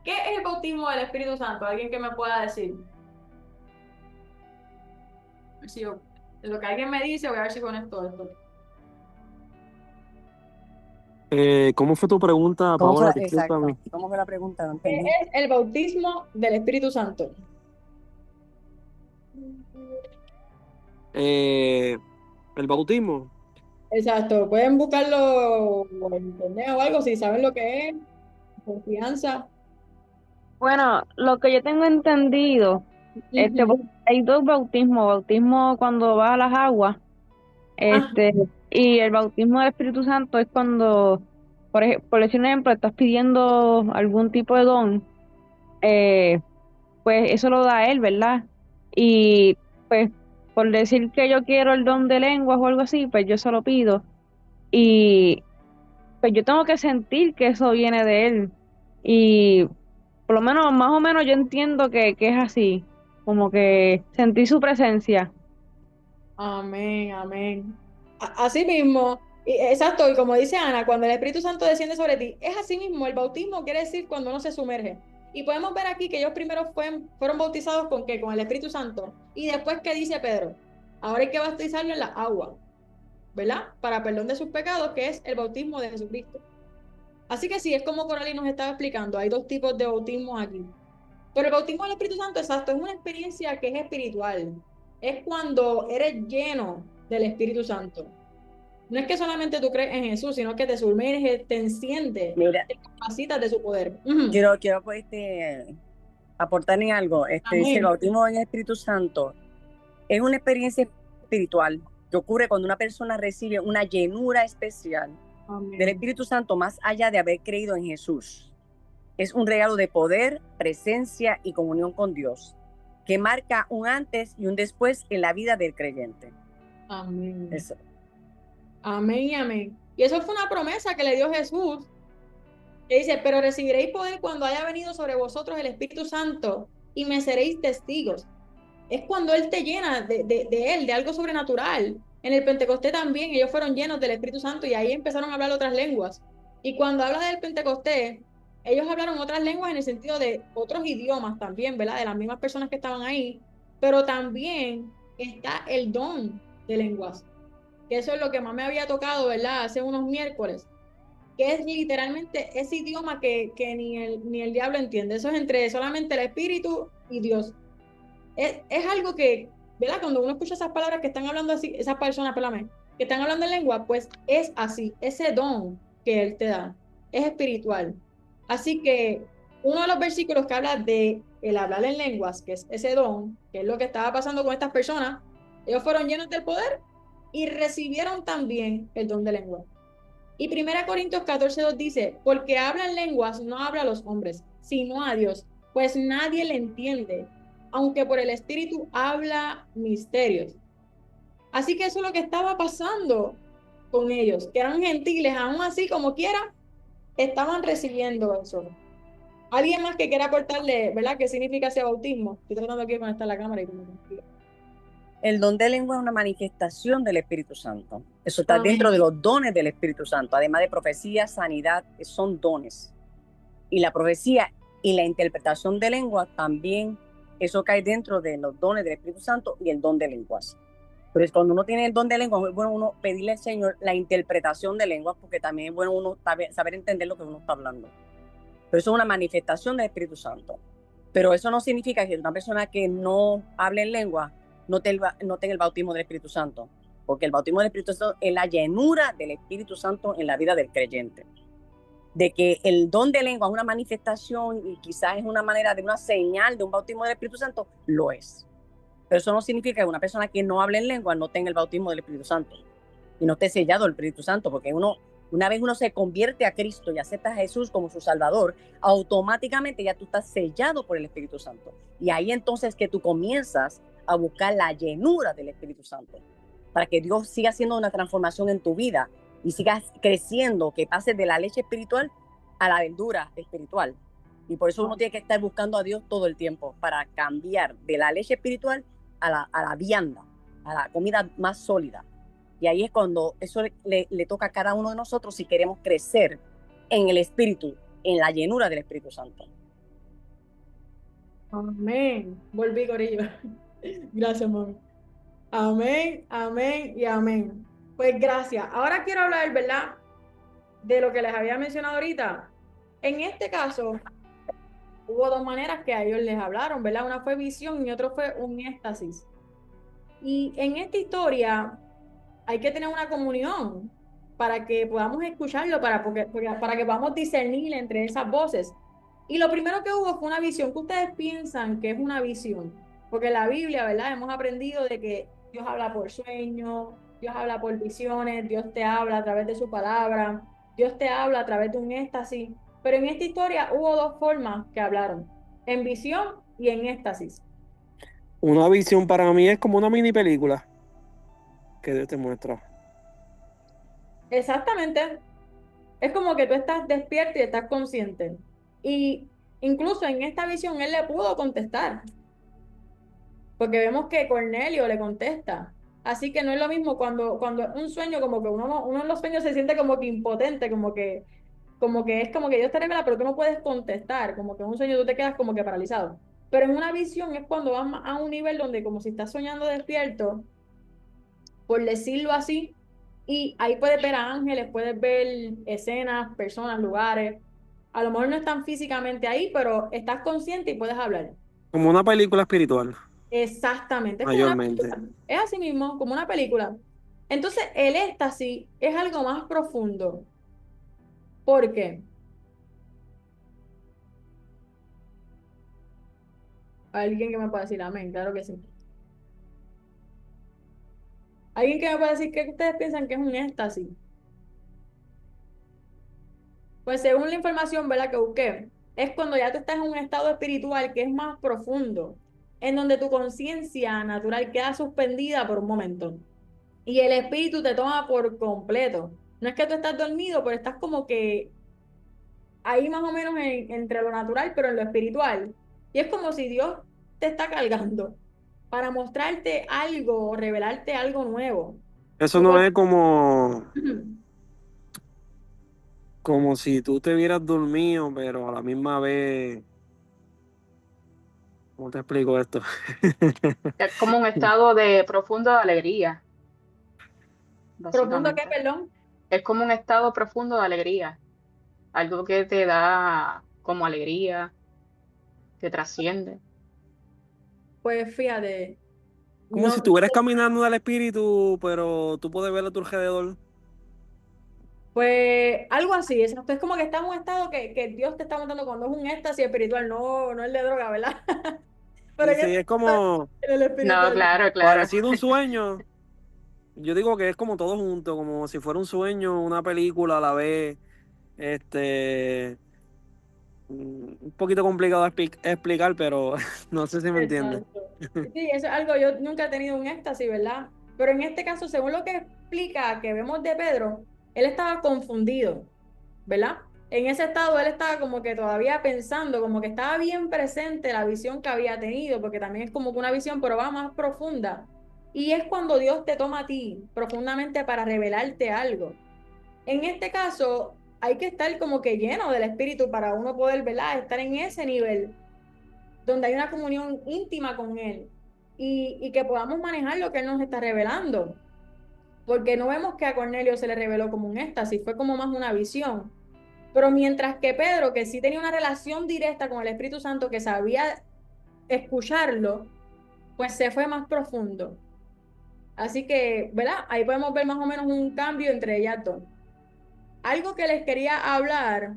[SPEAKER 1] ¿Qué es el bautismo del Espíritu Santo? ¿Alguien que me pueda decir? A ver si yo, lo que alguien me dice, voy a ver si con esto.
[SPEAKER 2] ¿Cómo fue tu pregunta,
[SPEAKER 8] ¿Cómo fue
[SPEAKER 2] Paola?
[SPEAKER 8] exacto?
[SPEAKER 2] Discúlpame.
[SPEAKER 8] ¿Cómo fue la pregunta? No
[SPEAKER 1] ¿Qué
[SPEAKER 8] entendí.
[SPEAKER 1] es el bautismo del Espíritu Santo?
[SPEAKER 2] El bautismo.
[SPEAKER 1] Exacto, pueden buscarlo en internet o algo si saben lo que es, confianza.
[SPEAKER 9] Bueno, lo que yo tengo entendido,
[SPEAKER 1] Ujú.
[SPEAKER 9] hay dos bautismos, bautismo cuando vas a las aguas,
[SPEAKER 1] Ah,
[SPEAKER 9] este, y el bautismo del Espíritu Santo es cuando, por decir un ejemplo, estás pidiendo algún tipo de don, eh, pues eso lo da él, ¿verdad? Y pues por decir que yo quiero el don de lenguas o algo así, pues yo se lo pido y pues yo tengo que sentir que eso viene de él. Y por lo menos, más o menos yo entiendo que es así, como que sentir su presencia.
[SPEAKER 1] amén, amén. Así mismo, exacto, y como dice Ana, cuando el Espíritu Santo desciende sobre ti, es así mismo, el bautismo quiere decir cuando uno se sumerge. Y podemos ver aquí que ellos primero fueron bautizados con ¿qué? Con el Espíritu Santo. Y después, ¿qué dice Pedro? Ahora hay que bautizarlo en la agua, ¿verdad? Para perdón de sus pecados, que es el bautismo de Jesucristo. Así que sí, es como Coralie nos estaba explicando, hay dos tipos de bautismos aquí. Pero el bautismo del Espíritu Santo, exacto, es una experiencia que es espiritual. Es cuando eres lleno del Espíritu Santo. No es que solamente tú crees en Jesús, sino que te sumerges, te enciende,
[SPEAKER 8] Mira,
[SPEAKER 1] te capacitas de su poder. Ujú.
[SPEAKER 8] quiero pues, aportar en algo. Dice, el
[SPEAKER 1] Amén.
[SPEAKER 8] bautismo en el Espíritu Santo es una experiencia espiritual que ocurre cuando una persona recibe una llenura especial del
[SPEAKER 1] Amén.
[SPEAKER 8] Espíritu Santo más allá de haber creído en Jesús. Es un regalo de poder, presencia y comunión con Dios, que marca un antes y un después en la vida del creyente.
[SPEAKER 1] Amén.
[SPEAKER 8] Eso.
[SPEAKER 1] Amén y amén. Y eso fue una promesa que le dio Jesús, que dice, pero recibiréis poder cuando haya venido sobre vosotros el Espíritu Santo y me seréis testigos. Es cuando Él te llena de Él, de algo sobrenatural. En el Pentecostés también ellos fueron llenos del Espíritu Santo y ahí empezaron a hablar otras lenguas. Y cuando habla del Pentecostés, ellos hablaron otras lenguas en el sentido de otros idiomas también, ¿verdad? De las mismas personas que estaban ahí, pero también está el don de lenguas, que eso es lo que más me había tocado, ¿verdad? Hace unos miércoles, que es literalmente ese idioma que ni el diablo entiende. Eso es entre solamente el Espíritu y Dios. Es algo que, ¿verdad? Cuando uno escucha esas palabras que están hablando así, esas personas, perdóname, que están hablando en lengua, pues es así, ese don que Él te da, es espiritual. Así que uno de los versículos que habla de el hablar en lenguas, que es ese don, que es lo que estaba pasando con estas personas, ellos fueron llenos del poder y recibieron también el don de lengua. Y 1 Corintios 14:2 dice, porque hablan lenguas no habla a los hombres, sino a Dios, pues nadie le entiende, aunque por el Espíritu habla misterios. Así que eso es lo que estaba pasando con ellos, que eran gentiles, aún así como quiera, estaban recibiendo eso. ¿Alguien más que quiera aportarle, verdad, qué significa ese bautismo? Estoy tratando aquí de conectar la cámara y como que...
[SPEAKER 8] El don de lengua es una manifestación del Espíritu Santo. Eso está
[SPEAKER 1] Amén.
[SPEAKER 8] dentro de los dones del Espíritu Santo, además de profecía, sanidad, son dones. Y la profecía y la interpretación de lengua también eso cae dentro de los dones del Espíritu Santo y el don de lenguas. Pero es cuando uno tiene el don de lenguas, es bueno uno pedirle al Señor la interpretación de lenguas, porque también es bueno uno saber entender lo que uno está hablando. Pero eso es una manifestación del Espíritu Santo. Pero eso no significa que una persona que no hable en lengua no tenga el bautismo del Espíritu Santo, porque el bautismo del Espíritu Santo es la llenura del Espíritu Santo en la vida del creyente. De que el don de lengua es una manifestación y quizás es una manera de una señal de un bautismo del Espíritu Santo, lo es. Pero eso no significa que una persona que no hable en lengua no tenga el bautismo del Espíritu Santo y no esté sellado del Espíritu Santo, porque una vez uno se convierte a Cristo y acepta a Jesús como su Salvador, automáticamente ya tú estás sellado por el Espíritu Santo. Y ahí entonces que tú comienzas a buscar la llenura del Espíritu Santo, para que Dios siga haciendo una transformación en tu vida y sigas creciendo, que pases de la leche espiritual a la verdura espiritual. Y por eso uno tiene que estar buscando a Dios todo el tiempo, para cambiar de la leche espiritual a la vianda, a la comida más sólida. Y ahí es cuando eso le toca a cada uno de nosotros si queremos crecer en el Espíritu, en la llenura del Espíritu Santo.
[SPEAKER 1] Amén. Volví, Corillo. Gracias, mami. Amén, amén y amén. Pues gracias. Ahora quiero hablar, ¿verdad?, de lo que les había mencionado ahorita. En este caso, hubo dos maneras que a ellos les hablaron, ¿verdad? Una fue visión y otro fue un éxtasis. Y en esta historia hay que tener una comunión para que podamos escucharlo, para que podamos discernir entre esas voces. Y lo primero que hubo fue una visión. ¿Qué ustedes piensan que es una visión? Porque en la Biblia, ¿verdad?, hemos aprendido de que Dios habla por sueños, Dios habla por visiones, Dios te habla a través de su palabra, Dios te habla a través de un éxtasis. Pero en esta historia hubo dos formas que hablaron: en visión y en éxtasis.
[SPEAKER 2] Una visión para mí es como una mini película que Dios te muestra.
[SPEAKER 1] Exactamente. Es como que tú estás despierto y estás consciente. Y incluso en esta visión él le pudo contestar, porque vemos que Cornelio le contesta. Así que no es lo mismo cuando un sueño, como que uno en los sueños se siente como que impotente, como que es como que Dios te revela, pero tú no puedes contestar, como que en un sueño tú te quedas como que paralizado. Pero en una visión es cuando vas a un nivel donde, como si estás soñando despierto, por decirlo así, y ahí puedes ver a ángeles, puedes ver escenas, personas, lugares. A lo mejor no están físicamente ahí, pero estás consciente y puedes hablar.
[SPEAKER 2] Como una película espiritual,
[SPEAKER 1] Exactamente, es como una
[SPEAKER 2] mayormente.
[SPEAKER 1] película. Es así mismo, como una película. Entonces, el éxtasis es algo más profundo. ¿Por qué? ¿Alguien que me pueda decir amén? Claro que sí. ¿Alguien que me pueda decir qué ustedes piensan que es un éxtasis? Pues según la información, ¿verdad?, que busqué, es cuando ya tú estás en un estado espiritual que es más profundo, en donde tu conciencia natural queda suspendida por un momento y el espíritu te toma por completo. No es que tú estás dormido, pero estás como que ahí más o menos entre lo natural, pero en lo espiritual. Y es como si Dios te está cargando para mostrarte algo, revelarte algo nuevo.
[SPEAKER 2] Eso no es como si tú te hubieras dormido, pero a la misma vez, ¿cómo te explico esto?
[SPEAKER 7] Es como un estado de profunda alegría,
[SPEAKER 1] ¿Profundo qué,
[SPEAKER 7] básicamente.
[SPEAKER 1] perdón?
[SPEAKER 7] Es como un estado profundo de alegría, algo que te da como alegría, que trasciende.
[SPEAKER 1] Pues fíjate,
[SPEAKER 2] Como si
[SPEAKER 1] no,
[SPEAKER 2] estuvieras caminando del espíritu, pero tú puedes ver a tu alrededor.
[SPEAKER 1] pues algo así, exacto. Es como que estás en un estado que Dios te está mostrando cuando es un éxtasis espiritual, no el de droga, ¿verdad? Pero
[SPEAKER 2] Sí,
[SPEAKER 1] que
[SPEAKER 2] sí, es como
[SPEAKER 1] en el
[SPEAKER 7] No,
[SPEAKER 1] espiritual.
[SPEAKER 7] claro, claro.
[SPEAKER 2] parecido a un sueño. Yo digo que es como todo junto, como si fuera un sueño, una película a la vez. Un poquito complicado de explicar, pero no sé si me entiendes.
[SPEAKER 1] Exacto. Sí, eso es algo, yo nunca he tenido un éxtasis, ¿verdad? Pero en este caso, según lo que explica que vemos de Pedro, él estaba confundido, ¿verdad? En ese estado él estaba como que todavía pensando, como que estaba bien presente la visión que había tenido, porque también es como que una visión, pero va más profunda. Y es cuando Dios te toma a ti profundamente para revelarte algo. En este caso, hay que estar como que lleno del Espíritu para uno poder, ¿verdad?, estar en ese nivel donde hay una comunión íntima con Él y que podamos manejar lo que Él nos está revelando. Porque no vemos que a Cornelio se le reveló como un éxtasis, fue como más una visión. Pero mientras que Pedro, que sí tenía una relación directa con el Espíritu Santo, que sabía escucharlo, pues se fue más profundo. Así que, ¿verdad? Ahí podemos ver más o menos un cambio entre ellas dos. Algo que les quería hablar,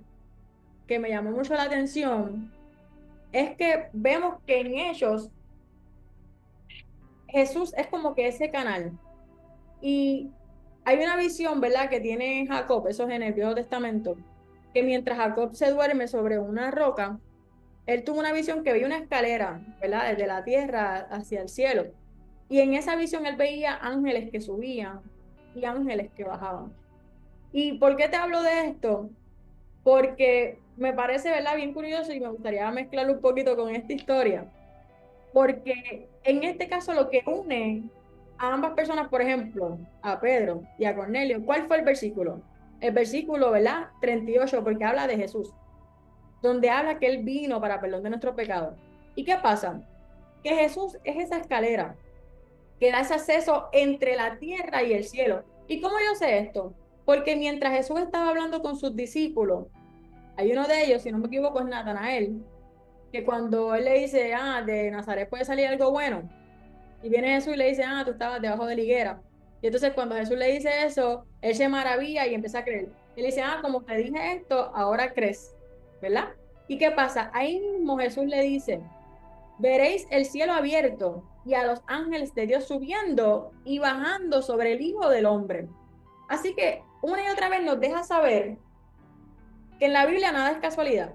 [SPEAKER 1] que me llamó mucho la atención, es que vemos que en ellos Jesús es como que ese canal. Y hay una visión, ¿verdad?, que tiene Jacob, eso es en el Viejo Testamento, que mientras Jacob se duerme sobre una roca, él tuvo una visión que veía una escalera, ¿verdad?, desde la tierra hacia el cielo. Y en esa visión él veía ángeles que subían y ángeles que bajaban. ¿Y por qué te hablo de esto? Porque me parece, ¿verdad?, bien curioso y me gustaría mezclarlo un poquito con esta historia. Porque en este caso lo que une a ambas personas, por ejemplo, a Pedro y a Cornelio, ¿cuál fue el versículo? El versículo, ¿verdad?, 38, porque habla de Jesús, donde habla que Él vino para perdón de nuestros pecados. ¿Y qué pasa? Que Jesús es esa escalera que da ese acceso entre la tierra y el cielo. ¿Y cómo yo sé esto? Porque mientras Jesús estaba hablando con sus discípulos, hay uno de ellos, si no me equivoco, es Natanael, que cuando él le dice, de Nazaret puede salir algo bueno, y viene Jesús y le dice, tú estabas debajo de la higuera. Y entonces cuando Jesús le dice eso, él se maravilla y empieza a creer. Él dice, como te dije esto, ahora crees, ¿verdad? ¿Y qué pasa? Ahí mismo Jesús le dice, veréis el cielo abierto y a los ángeles de Dios subiendo y bajando sobre el Hijo del Hombre. Así que una y otra vez nos deja saber que en la Biblia nada es casualidad.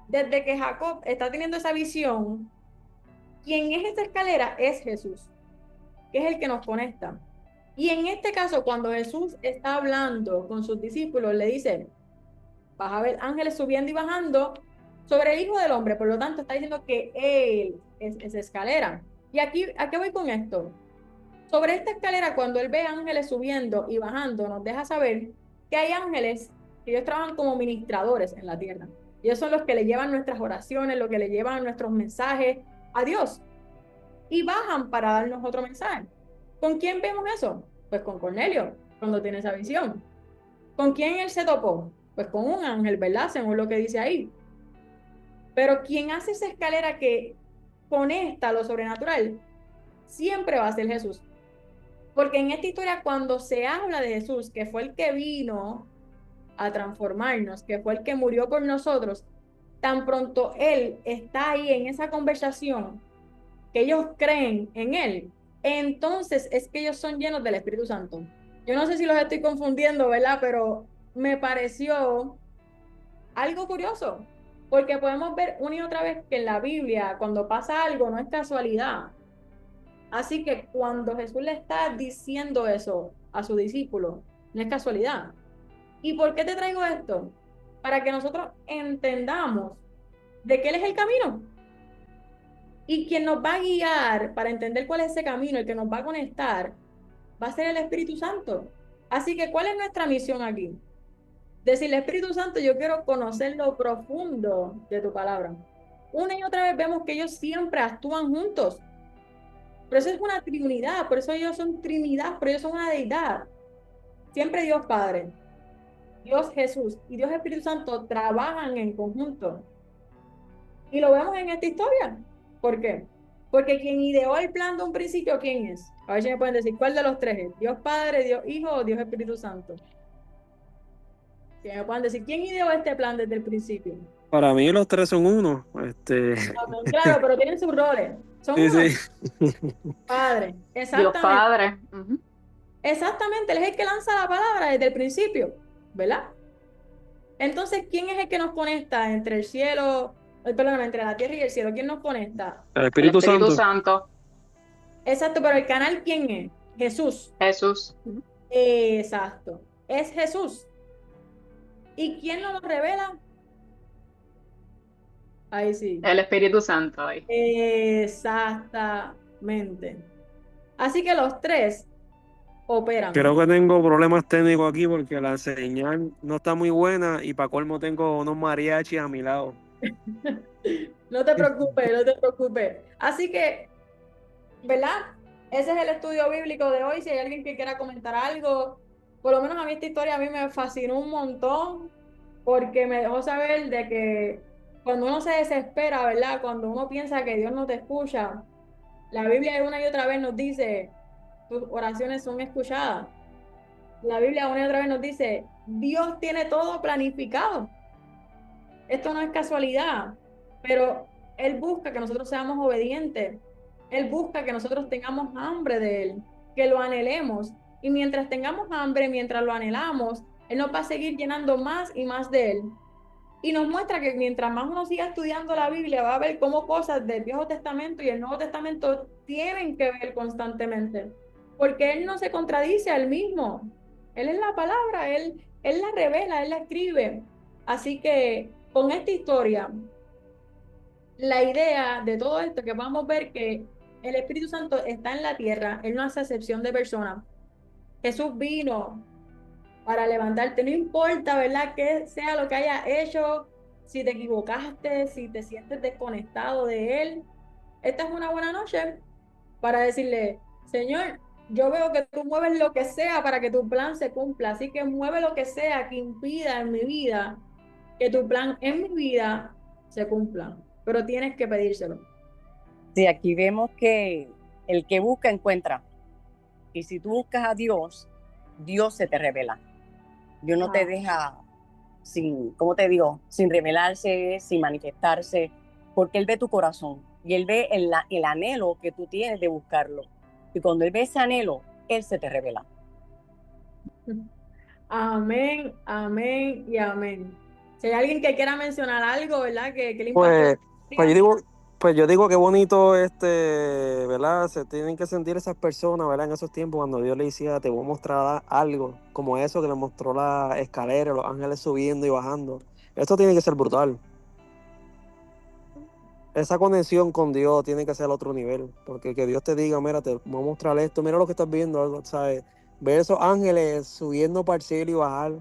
[SPEAKER 1] Desde que Jacob está teniendo esa visión, quien es esta escalera es Jesús, que es el que nos conecta. Y en este caso, cuando Jesús está hablando con sus discípulos, le dice, vas a ver ángeles subiendo y bajando sobre el Hijo del Hombre. Por lo tanto, está diciendo que Él es esa escalera. Y aquí, ¿a qué voy con esto? Sobre esta escalera, cuando Él ve ángeles subiendo y bajando, nos deja saber que hay ángeles que ellos trabajan como ministradores en la tierra. Ellos son los que le llevan nuestras oraciones, los que le llevan nuestros mensajes a Dios. Y bajan para darnos otro mensaje. ¿Con quién vemos eso? Pues con Cornelio, cuando tiene esa visión. ¿Con quién él se topó? Pues con un ángel, ¿verdad? Según lo que dice ahí. Pero quien hace esa escalera que conecta lo sobrenatural, siempre va a ser Jesús. Porque en esta historia, cuando se habla de Jesús, que fue el que vino a transformarnos, que fue el que murió por nosotros, tan pronto Él está ahí en esa conversación, que ellos creen en Él, entonces es que ellos son llenos del Espíritu Santo. Yo no sé si los estoy confundiendo, ¿verdad? Pero me pareció algo curioso, porque podemos ver una y otra vez que en la Biblia, cuando pasa algo, no es casualidad. Así que cuando Jesús le está diciendo eso a su discípulo, no es casualidad. ¿Y por qué te traigo esto? Para que nosotros entendamos de que Él es el camino. Y quien nos va a guiar para entender cuál es ese camino, el que nos va a conectar, va a ser el Espíritu Santo. Así que, ¿cuál es nuestra misión aquí? Decirle, Espíritu Santo, yo quiero conocer lo profundo de tu palabra. Una y otra vez vemos que ellos siempre actúan juntos. Por eso es una trinidad, por eso ellos son Trinidad, por eso son una deidad. Siempre Dios Padre, Dios Jesús y Dios Espíritu Santo trabajan en conjunto. Y lo vemos en esta historia. ¿Por qué? Porque quien ideó el plan de un principio, ¿quién es? A ver si me pueden decir, ¿cuál de los tres es? ¿Dios Padre, Dios Hijo o Dios Espíritu Santo? Si me pueden decir, ¿quién ideó este plan desde el principio?
[SPEAKER 2] Para mí los tres son uno.
[SPEAKER 1] Claro, pero tienen sus roles. Son
[SPEAKER 2] Sí,
[SPEAKER 1] uno.
[SPEAKER 2] sí.
[SPEAKER 1] Padre,
[SPEAKER 7] Dios
[SPEAKER 1] exactamente.
[SPEAKER 7] Padre.
[SPEAKER 1] Exactamente, Él es el que lanza la palabra desde el principio, ¿verdad? Entonces, ¿quién es el que nos conecta entre el cielo, perdóname, entre la tierra y el cielo? ¿Quién nos conecta?
[SPEAKER 2] El
[SPEAKER 7] El
[SPEAKER 2] Espíritu
[SPEAKER 7] Espíritu
[SPEAKER 2] Santo.
[SPEAKER 7] Santo.
[SPEAKER 1] Exacto, pero el canal, ¿quién es? Jesús.
[SPEAKER 7] Jesús.
[SPEAKER 1] Exacto, es Jesús. ¿Y quién nos lo revela? Ahí sí.
[SPEAKER 7] El Espíritu Santo. Ahí.
[SPEAKER 1] Exactamente. Así que los tres operan.
[SPEAKER 2] Creo que tengo problemas técnicos aquí porque la señal no está muy buena y para colmo tengo unos mariachis a mi lado.
[SPEAKER 1] No te preocupes, no te preocupes. Así que, ¿verdad? Ese es el estudio bíblico de hoy. Si hay alguien que quiera comentar algo, por lo menos a mí esta historia a mí me fascinó un montón porque me dejó saber de que cuando uno se desespera, ¿verdad? Cuando uno piensa que Dios no te escucha, la Biblia una y otra vez nos dice, tus oraciones son escuchadas. La Biblia una y otra vez nos dice, Dios tiene todo planificado. Esto no es casualidad, pero Él busca que nosotros seamos obedientes. Él busca que nosotros tengamos hambre de Él, que lo anhelemos. Y mientras tengamos hambre, mientras lo anhelamos, Él nos va a seguir llenando más y más de Él. Y nos muestra que mientras más uno siga estudiando la Biblia, va a ver cómo cosas del Viejo Testamento y el Nuevo Testamento tienen que ver constantemente. Porque Él no se contradice a Él mismo. Él es la palabra, Él la revela, Él la escribe. Así que con esta historia, la idea de todo esto que vamos a ver que el Espíritu Santo está en la tierra, Él no hace excepción de personas. Jesús vino para levantarte, no importa, ¿verdad? Que sea lo que hayas hecho, si te equivocaste, si te sientes desconectado de Él. Esta es una buena noche para decirle, Señor, yo veo que tú mueves lo que sea para que tu plan se cumpla, así que mueve lo que sea que impida en mi vida que tu plan en mi vida se cumpla, pero tienes que pedírselo.
[SPEAKER 8] Sí, aquí vemos que el que busca encuentra. Y si tú buscas a Dios, Dios se te revela. Dios no te deja sin, ¿cómo te digo? Sin revelarse, sin manifestarse, porque Él ve tu corazón y Él ve el anhelo que tú tienes de buscarlo. Y cuando Él ve ese anhelo, Él se te revela.
[SPEAKER 1] Amén, amén y amén. Si hay alguien que quiera mencionar algo, ¿verdad? Que le impactó.
[SPEAKER 2] Pues yo digo qué bonito, ¿verdad? Se tienen que sentir esas personas, ¿verdad? En esos tiempos cuando Dios le decía, te voy a mostrar algo, como eso que le mostró la escalera, los ángeles subiendo y bajando. Esto tiene que ser brutal. Esa conexión con Dios tiene que ser al otro nivel, porque que Dios te diga, mira, te voy a mostrar esto, mira lo que estás viendo, algo, ¿sabes? Ver esos ángeles subiendo para el cielo y bajar.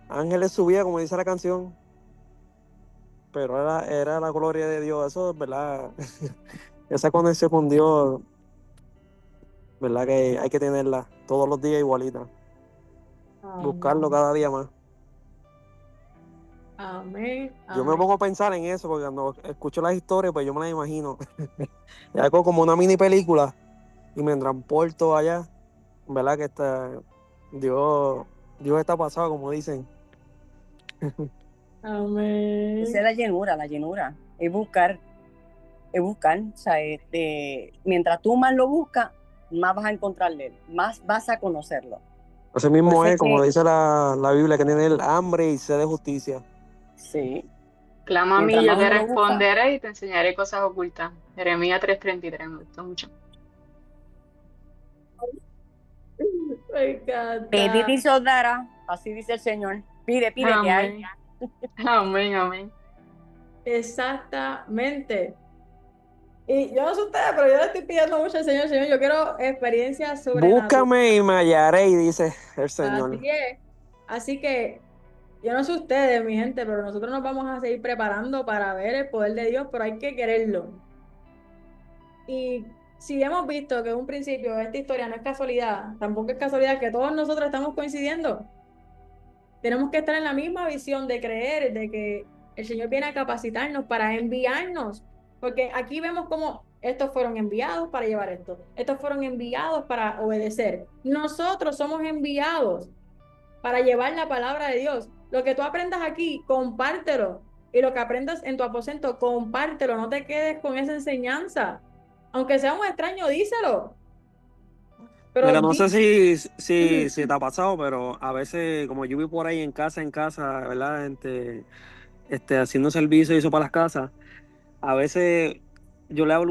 [SPEAKER 2] Ángeles subían, como dice la canción, pero era la gloria de Dios, eso es verdad. Esa conexión con Dios, verdad que hay que tenerla todos los días igualita. Buscarlo cada día más.
[SPEAKER 1] Amén.
[SPEAKER 2] Yo me
[SPEAKER 1] Amén.
[SPEAKER 2] pongo a pensar en eso, porque cuando escucho las historias, pues yo me las imagino. Es algo como una mini película y me transporto allá. ¿Verdad? Que Dios está pasado, como dicen.
[SPEAKER 1] Amén.
[SPEAKER 8] Esa es la llenura. Es buscar. O sea, mientras tú más lo buscas, más vas a encontrarle, más vas a conocerlo.
[SPEAKER 2] Así mismo es, como dice la Biblia, que tiene el hambre y sed de justicia.
[SPEAKER 8] Sí.
[SPEAKER 7] Clama a mí, yo te responderé y te enseñaré cosas ocultas. Jeremías 3:33, me gustó mucho.
[SPEAKER 1] Me encanta.
[SPEAKER 8] Pedid y se os dará, así dice el Señor. Pide que hay.
[SPEAKER 7] Amén, amén.
[SPEAKER 1] Exactamente. Y yo no sé ustedes, pero yo le estoy pidiendo mucho al Señor, Señor, yo quiero experiencias sobrenaturales.
[SPEAKER 2] Búscame y me hallaré, dice el Señor.
[SPEAKER 1] Así es. Así que yo no sé ustedes, mi gente, pero nosotros nos vamos a seguir preparando para ver el poder de Dios, pero hay que quererlo. Y si hemos visto que en un principio esta historia no es casualidad, tampoco es casualidad que todos nosotros estamos coincidiendo. Tenemos que estar en la misma visión de creer, de que el Señor viene a capacitarnos para enviarnos, porque aquí vemos cómo estos fueron enviados para llevar esto, estos fueron enviados para obedecer. Nosotros somos enviados para llevar la palabra de Dios. Lo que tú aprendas aquí, compártelo. Y lo que aprendas en tu aposento, compártelo. No te quedes con esa enseñanza. Aunque sea un extraño, díselo. Pero
[SPEAKER 2] mira, no sé si te ha pasado, pero a veces, como yo vivo por ahí en casa, ¿verdad? Haciendo servicio y eso para las casas, a veces yo le hablo